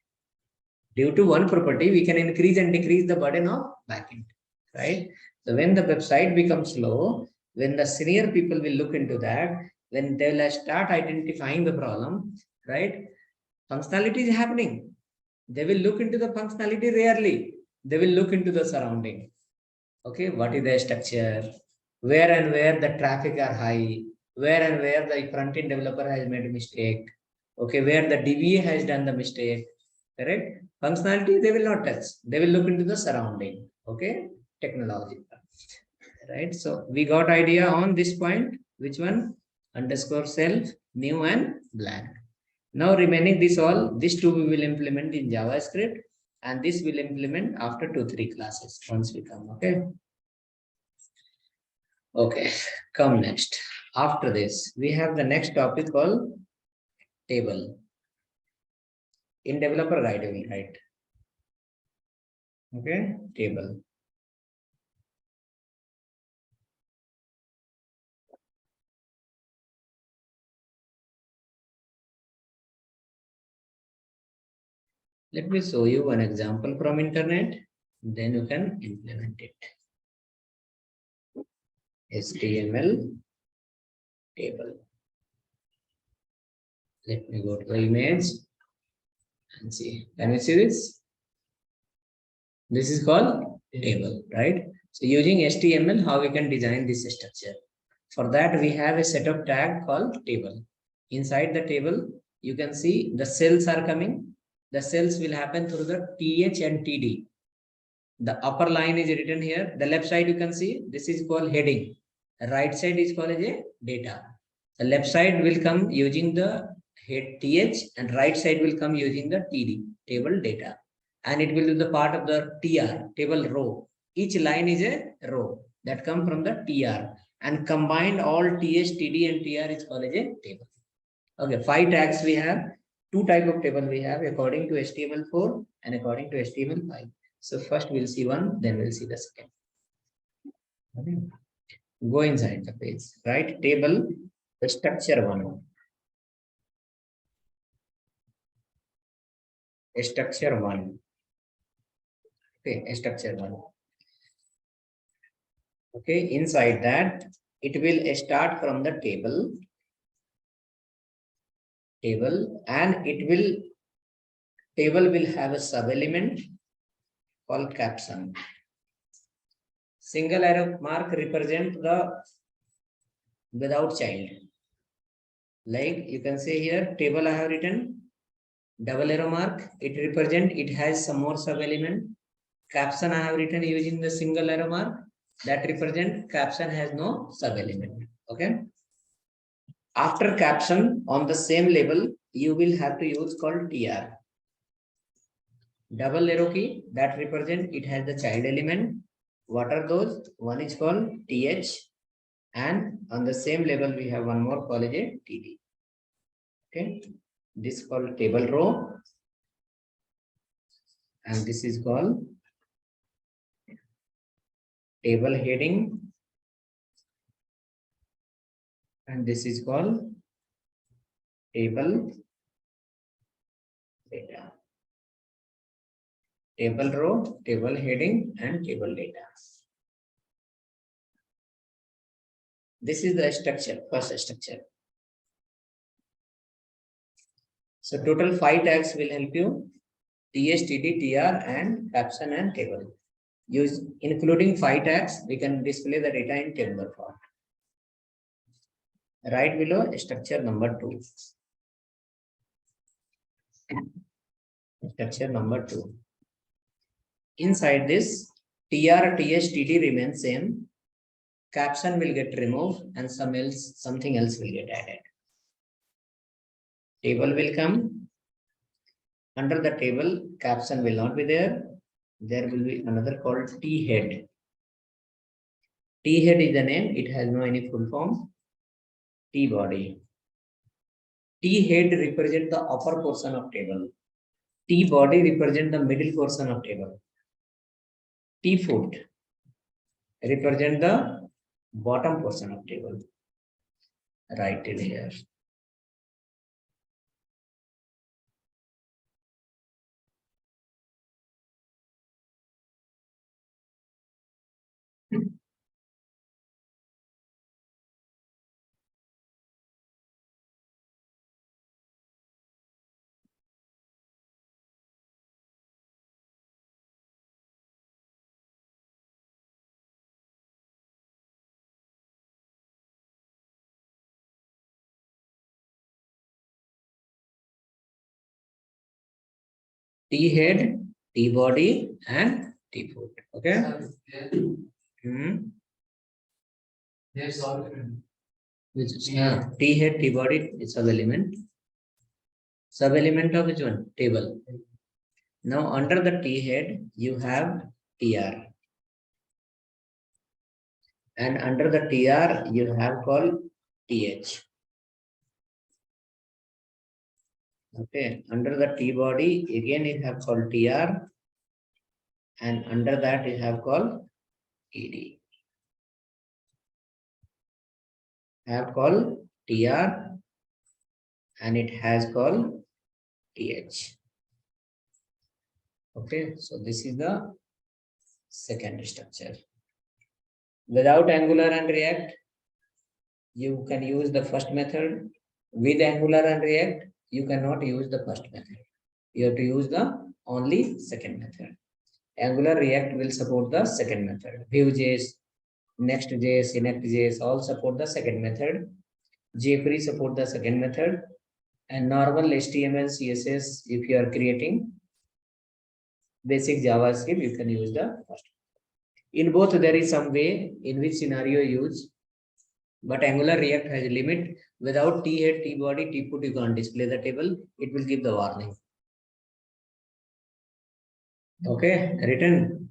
Due to one property, we can increase and decrease the burden of backend. Right? So when the website becomes slow, when the senior people will look into that, when they will start identifying the problem, right? Functionality is happening. They will look into the functionality rarely. They will look into the surrounding. Okay, what is the structure? Where and where the traffic are high? Where and where the front-end developer has made a mistake? Okay, where the DBA has done the mistake? Correct? Functionality they will not touch. They will look into the surrounding. Okay, technology. Right. So we got idea on this point. Which one? Underscore self, new and blank. Now remaining this all, these two we will implement in JavaScript, and this will implement after 2-3 classes once we come. Okay. Okay, come next. After this, we have the next topic called table. In developer guide, we will write. Okay, table. Let me show you one example from internet, then you can implement it. HTML table. Let me go to the image and see. Can you see this? This is called table, right? So using HTML, how we can design this structure? For that, we have a set of tag called table. Inside the table, you can see the cells are coming. The cells will happen through the TH and TD. The upper line is written here. The left side you can see, this is called heading. The right side is called as a data. The left side will come using the head TH and right side will come using the TD, table data. And it will be the part of the TR, table row. Each line is a row that come from the TR. And combined all TH, TD and TR is called as a table. Okay, 5 tags we have. 2 type of table we have according to HTML4 and according to HTML5. So first we'll see one, then we'll see the second. Okay. Go inside the page, right? Table, the structure one. Structure one. Okay, structure one. Okay, inside that, it will start from the table, and table will have a sub element called caption. Single arrow mark represent the without child. Like you can say here, table I have written, double arrow mark, it represent, it has some more sub element. Caption I have written using the single arrow mark, that represent caption has no sub element. Okay. After caption on the same label, you will have to use called TR. Double arrow key that represent it has the child element. What are those? One is called TH, and on the same label we have one more called a TD. Okay, this is called table row, and this is called table heading, and this is called table table row, table heading, and table data. This is the structure, first structure. So total 5 tags will help you: TH, TD, TR, and caption and table. Use including 5 tags, we can display the data in tabular form. Right below structure number 2. Structure number 2. Inside this, TR, TH, TD remains same. Caption will get removed and something else will get added. Table will come. Under the table, caption will not be there. There will be another called T head. T head is the name. It has no any full form. T body. T head represent the upper portion of table. T body represent the middle portion of table. T foot represent the bottom portion of table. Right till here. T head, T body, and T foot. Okay. Yes, all. Which is T head, T body is sub element. Sub element of which one? Table. Now under the T head, you have TR. And under the TR, you have called TH. Okay. Under the T body, again you have called TR. And under that, you have called TD. Have called TR. And it has called TH. Okay. So this is the second structure. Without Angular and React, you can use the first method. With Angular and React, you cannot use the first method. You have to use the only second method. Angular React will support the second method. Vue.js, Next.js, Inect.js all support the second method. jQuery support the second method. And normal HTML, CSS, if you are creating basic JavaScript, you can use the first. In both, there is some way in which scenario use. But Angular React has a limit. Without T head, T body, T foot, you can't display the table. It will give the warning. Okay, written.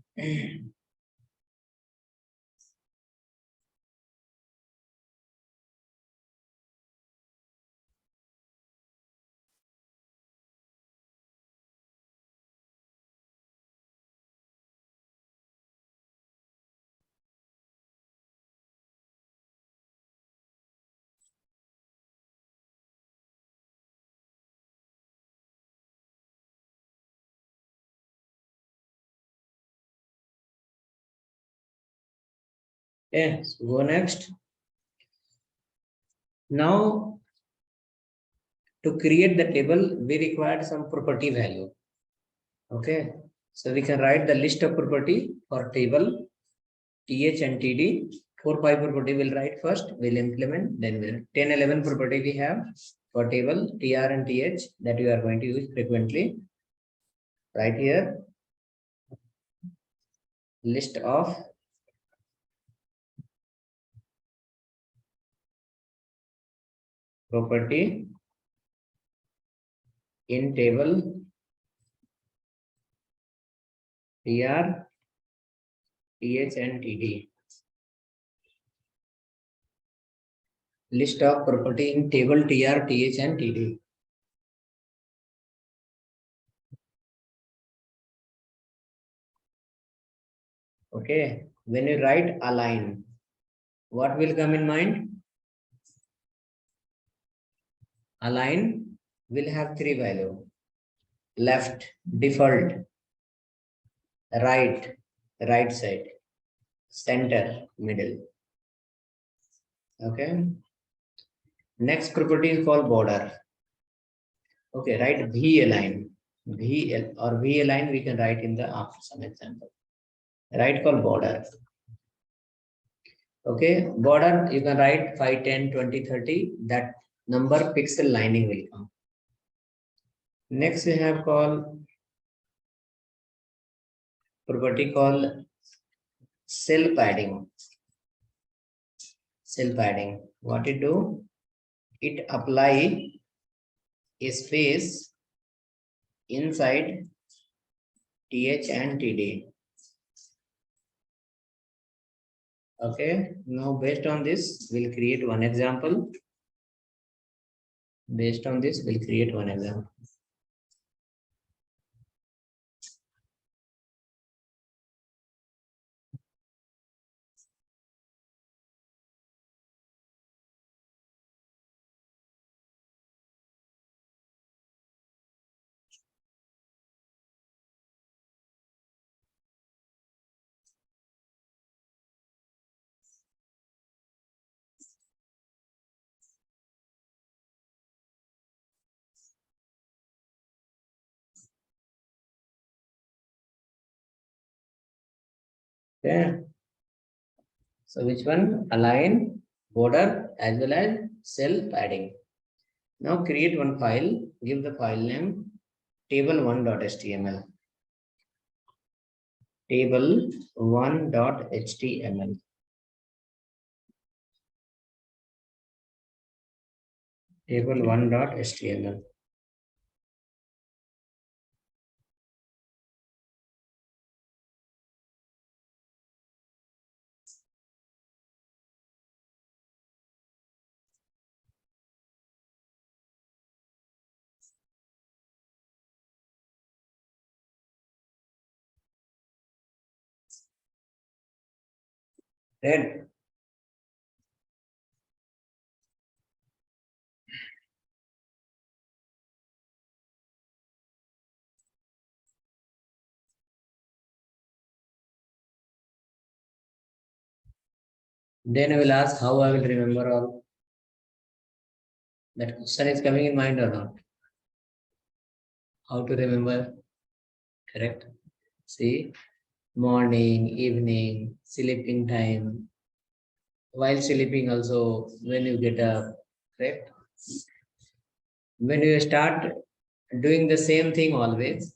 Okay, so go next. Now, to create the table, we required some property value. Okay, so we can write the list of property for table, TH and TD. 4, 5 property we'll write first, we'll implement, then we'll 10, 11 property we have for table, TR and TH that we are going to use frequently. Right here, list of property in table TR, TH and TD. List of property in table TR, TH and TD. Okay, when you write align, what will come in mind? Align will have 3 values. Left, default, right side, center, middle. Okay. Next property is called border. Okay, write V align. VL or V align we can write in the after some example. Right called border. Okay, border you can write 5, 10, 20, 30. That number pixel lining will come. Next we have called property called cell padding. Cell padding. What it do? It apply a space inside TH and TD. Okay, now based on this, we'll create one example. Based on this, we'll create one example. Okay. So which one? Align, border as well as cell padding. Now create one file, give the file name table1.html. Table1.html. Table1.html. Then I will ask how I will remember all. That question is coming in mind or not? How to remember? Correct. See, morning, evening, sleeping time. While sleeping also, when you get up, correct? When you start doing the same thing always,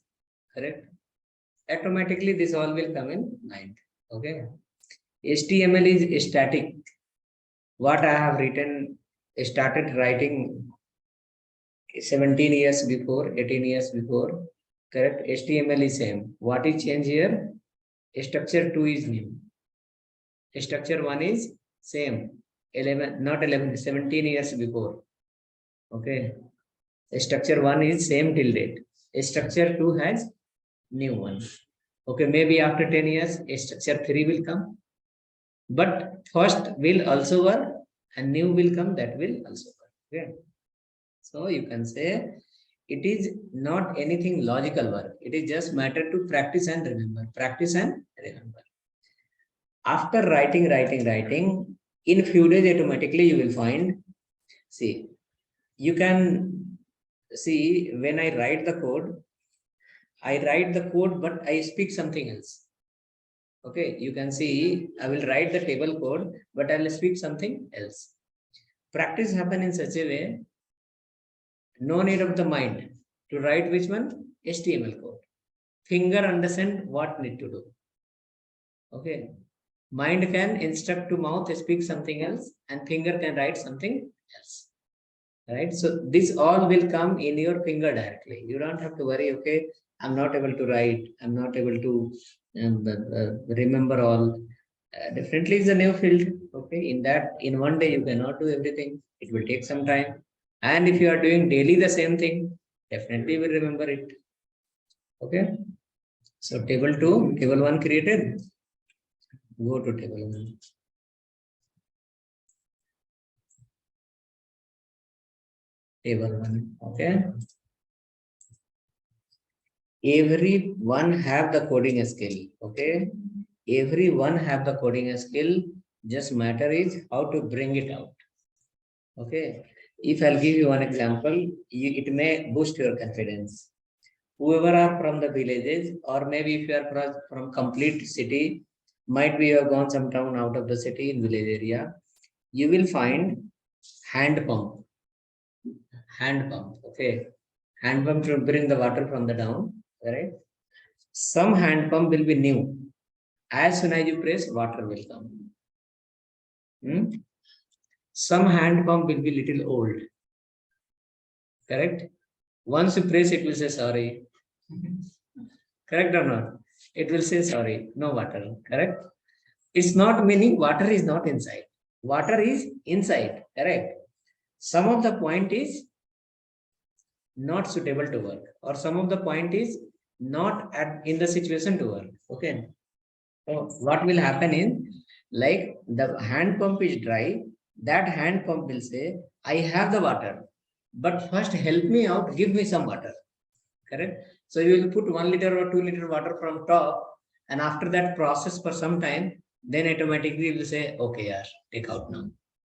correct? Automatically this all will come in mind. Okay. HTML is static. What I have written, started writing 17 years before, 18 years before, correct? HTML is same. What is change here? Structure 2 is new. Structure 1 is same. 11, not 11, 17 years before. Okay. Structure 1 is same till date. Structure 2 has new one. Okay, maybe after 10 years, structure 3 will come. But first will also work and new will come, that will also work. Okay. So you can say it is not anything logical work. It is just matter to practice and remember. Practice and remember. After writing, in few days automatically you will find, see, you can see when I write the code, but I speak something else. Okay, you can see I will write the table code, but I will speak something else. Practice happen in such a way, no need of the mind to write which one? HTML code. Finger understand what need to do. Okay. Mind can instruct to mouth, speak something else, and finger can write something else. Right? So this all will come in your finger directly. You don't have to worry, okay, I'm not able to write, I'm not able to remember all. Definitely it's a new field. Okay, in one day you cannot do everything. It will take some time. And if you are doing daily the same thing, definitely you will remember it. Okay. So table 2, table 1 created. Go to table 1. Table 1. Okay. everyone have the coding skill. Okay, everyone have the coding skill. Just matter is how to bring it out. Okay, if I'll give you one example, it may boost your confidence. Whoever are from the villages, or maybe if you are from complete city, might be you have gone some town out of the city in village area, you will find hand pump. Hand pump, okay. Hand pump to bring the water from the down, right? Some hand pump will be new. As soon as you press, water will come. Hmm? Some hand pump will be little old. Correct? Once you press, it will say sorry. Correct or not? It will say sorry, no water. Correct? It's not meaning water is not inside. Water is inside. Correct? Some of the point is not suitable to work, or some of the point is not in the situation to work. Okay. So what will happen is, like the hand pump is dry, that hand pump will say, I have the water, but first help me out, give me some water. Correct? So you will put 1 liter or 2 liter water from top, and after that process for some time, then automatically it will say, okay, yeah, take out now.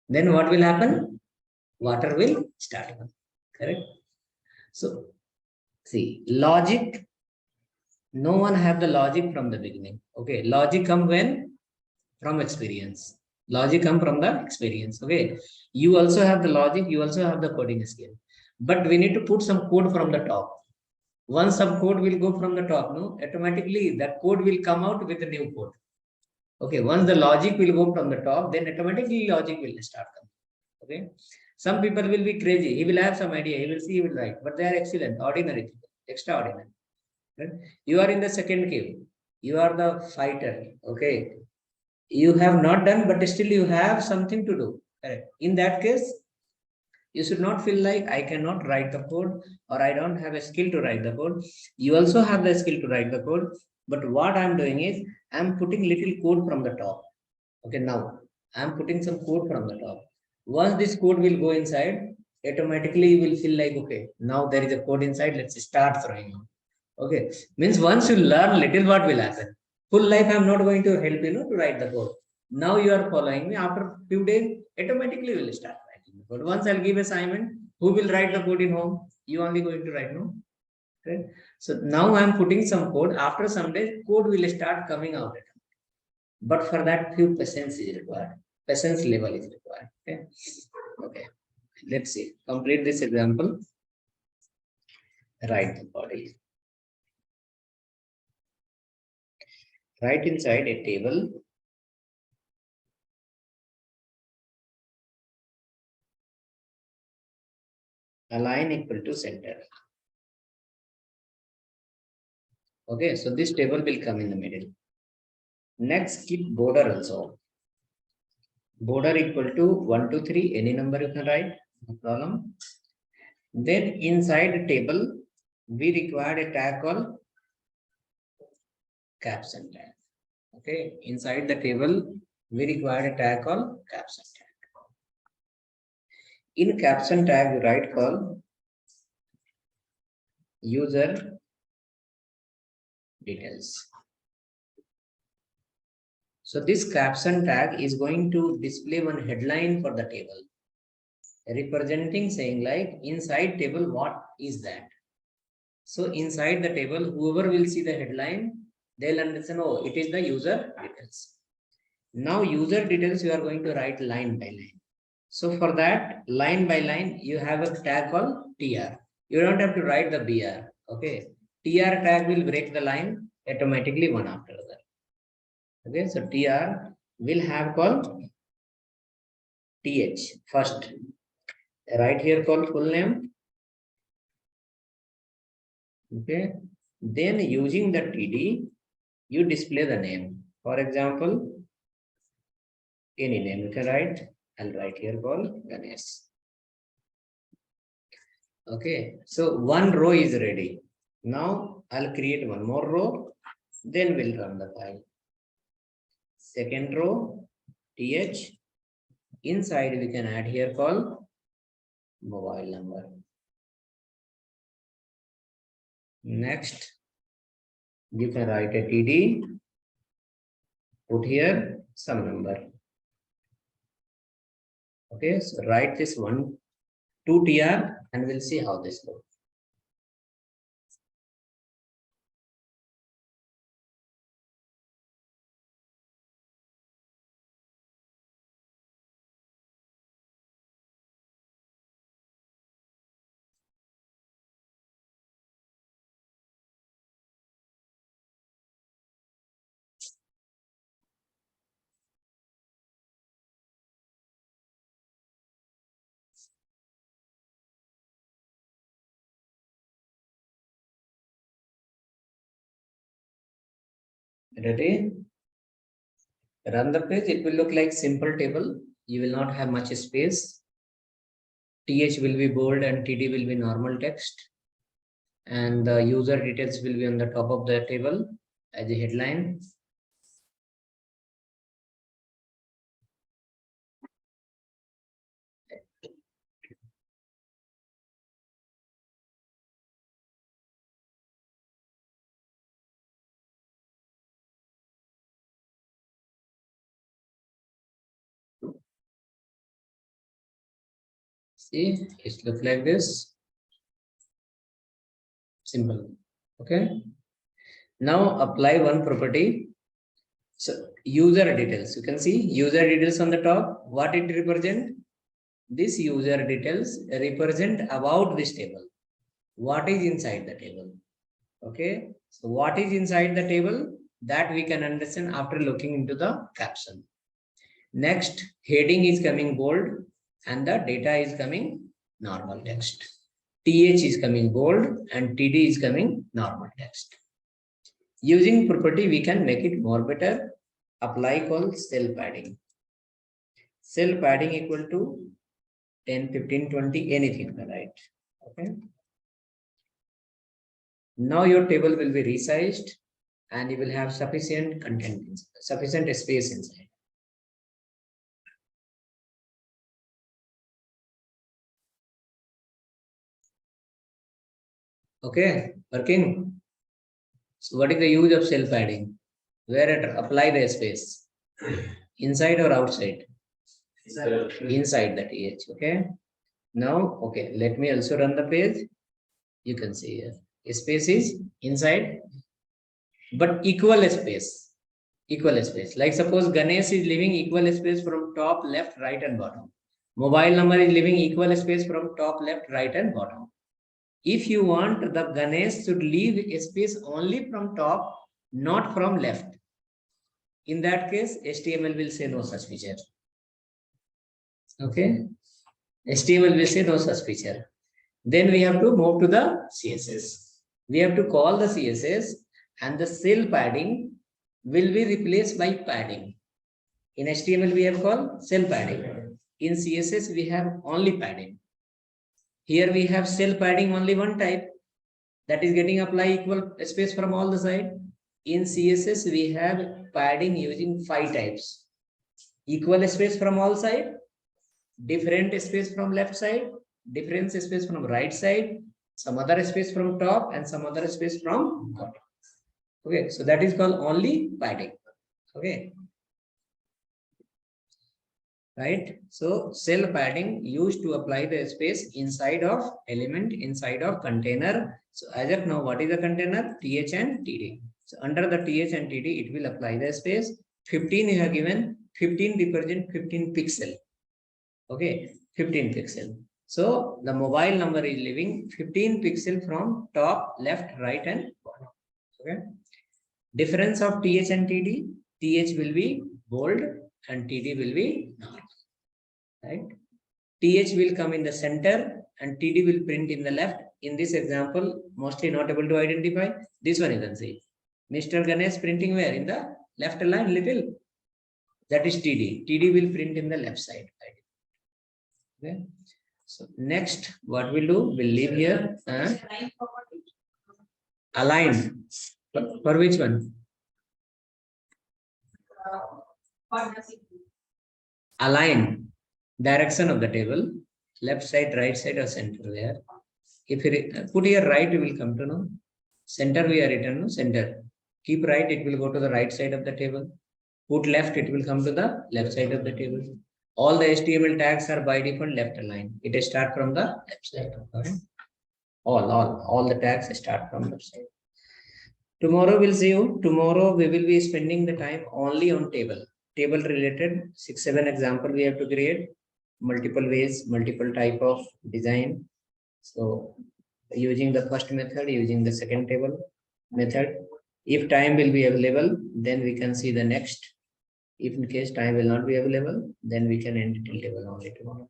Then what will happen? Water will start. Correct? So see, logic, no one have the logic from the beginning. Okay, logic come when? From experience. Logic come from the experience. Okay, you also have the logic, you also have the coding skill, but we need to put some code from the top. Once some code will go from the top, no, automatically that code will come out with a new code. Okay, once the logic will go from the top, then automatically logic will start coming. Okay, some people will be crazy. He will have some idea. He will see, he will write, but they are excellent, ordinary people, extraordinary. Right? You are in the second cave. You are the fighter. Okay, you have not done, but still you have something to do. Correct? In that case, you should not feel like I cannot write the code, or I don't have a skill to write the code. You also have the skill to write the code. But what I'm doing is I'm putting little code from the top. Okay, now I'm putting some code from the top. Once this code will go inside, automatically you will feel like, okay, now there is a code inside. Let's start throwing out. Okay, means once you learn little, what will happen? Full life, I'm not going to help you, to write the code. Now you are following me. After few days, automatically you will start writing the code. Once I'll give assignment, who will write the code in home? You only going to write, no? Okay. So now I'm putting some code. After some days, code will start coming out. But for that, few patience is required. Patience level is required. Okay. Okay. Let's see. Complete this example. Write the body. Write inside a table align equal to center. Okay, so this table will come in the middle. Next, keep border also. Border equal to 1, 2, 3, any number you can write, no problem. Then inside the table, we require a tag called caption tag. Okay, inside the table, we require a tag called caption tag. In caption tag, you write called user details. So this caption tag is going to display one headline for the table, representing saying like inside table, what is that? So inside the table, whoever will see the headline, they'll understand, oh, it is the user details. Now user details, you are going to write line by line. So for that, line by line, you have a tag called TR. You don't have to write the BR. Okay. TR tag will break the line automatically one after the other. Okay. So TR will have called TH first. Right here called full name. Okay. Then using the TD, you display the name. For example, any name you can write. I'll write here called Ganesh. Okay, so one row is ready. Now I'll create one more row, then we'll run the file. Second row, TH. Inside we can add here called mobile number. Next, You can write a TD, put here some number. Okay, so write this 1, 2 TR and we'll see how this goes. Ready? Run the page. It will look like simple table. You will not have much space. TH will be bold and TD will be normal text. And the user details will be on the top of the table as a headline. See, it looks like this. Simple. Okay. Now apply one property. So user details. You can see user details on the top. What it represent? This user details represent about this table. What is inside the table? Okay. So what is inside the table? That we can understand after looking into the caption. Next, heading is coming bold and the data is coming normal text. TH is coming bold and TD is coming normal text. Using property, we can make it more better. Apply call cell padding. Cell padding equal to 10, 15, 20, anything, right? Okay. Now your table will be resized and you will have sufficient content, sufficient space inside. Okay, working. So what is the use of cell padding? Where it apply the space? Inside or outside? Inside the TH. Okay. Now, okay, let me also run the page. You can see here. Space is inside, but equal space. Equal space. Like suppose Ganesh is leaving equal space from top, left, right, and bottom. Mobile number is leaving equal space from top, left, right, and bottom. If you want the Ganesh should leave a space only from top, not from left. In that case, HTML will say no such feature. Okay. HTML will say no such feature. Then we have to move to the CSS. We have to call the CSS and the cell padding will be replaced by padding. In HTML, we have called cell padding. In CSS, we have only padding. Here we have cell padding only one type that is getting applied equal space from all the side. In CSS, we have padding using 5 types. Equal space from all side, different space from left side, different space from right side, some other space from top and some other space from bottom. Okay, so that is called only padding. Okay. Right. So cell padding used to apply the space inside of element, inside of container. So as of now, what is the container? TH and TD. So under the TH and TD, it will apply the space. 15 you have given, 15 represent 15 pixel. Okay, 15 pixel. So the mobile number is leaving 15 pixel from top, left, right, and bottom. Okay. Difference of TH and TD. TH will be bold and TD will be normal. Right? TH will come in the center and TD will print in the left. In this example, mostly not able to identify. This one you can see. Mr. Ganesh printing where? In the left line little. That is TD. TD will print in the left side. Okay. So next, what we'll do, we'll leave here. Align. For which one? Align. Direction of the table, left side, right side, or center where. If you put here right, you will come to know. Center we are written, no? Center. Keep right, it will go to the right side of the table. Put left, it will come to the left side of the table. All the HTML tags are by default left aligned. It start from the left side. Okay? All the tags start from left side. Tomorrow we'll see you. Tomorrow we will be spending the time only on table. Table related 6-7 example we have to create. Multiple ways, multiple type of design. So using the first method, using the second table method. If time will be available, then we can see the next. If in case time will not be available, then we can end till table only tomorrow.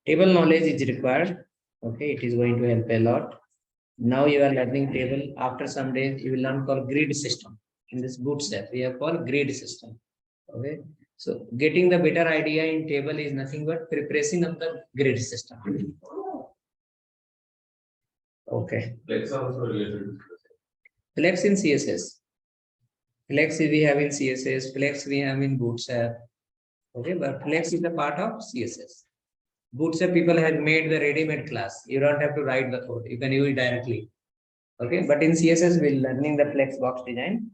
Table knowledge is required. Okay, it is going to help a lot. Now you are learning table. After some days, you will learn called grid system. In this bootstrap, we have called grid system. Okay, so getting the better idea in table is nothing but preparation of the grid system. Okay. Flex also related. Flex in CSS. Flex we have in CSS. Flex we have in bootstrap. Okay, but Flex is a part of CSS. Bootstrap people have made the ready-made class. You don't have to write the code. You can use it directly. Okay, but in CSS, we're learning the flex box design.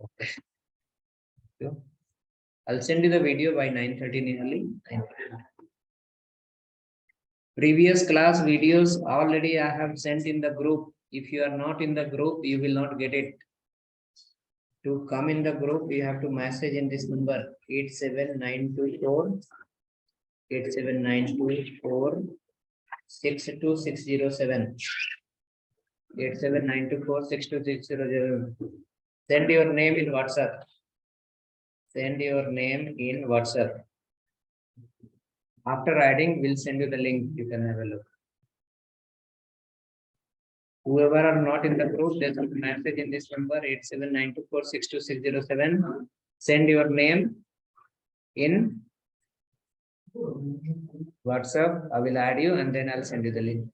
Okay. So, I'll send you the video by 9:30 nearly. 9:30. Previous class videos already I have sent in the group. If you are not in the group, you will not get it. To come in the group, you have to message in this number 87924 87924 62607. 87924 62607. Send your name in WhatsApp. Send your name in WhatsApp. After adding, we'll send you the link. You can have a look. Whoever are not in the group, there's a message in this number 87924 Send your name in WhatsApp. I will add you and then I'll send you the link.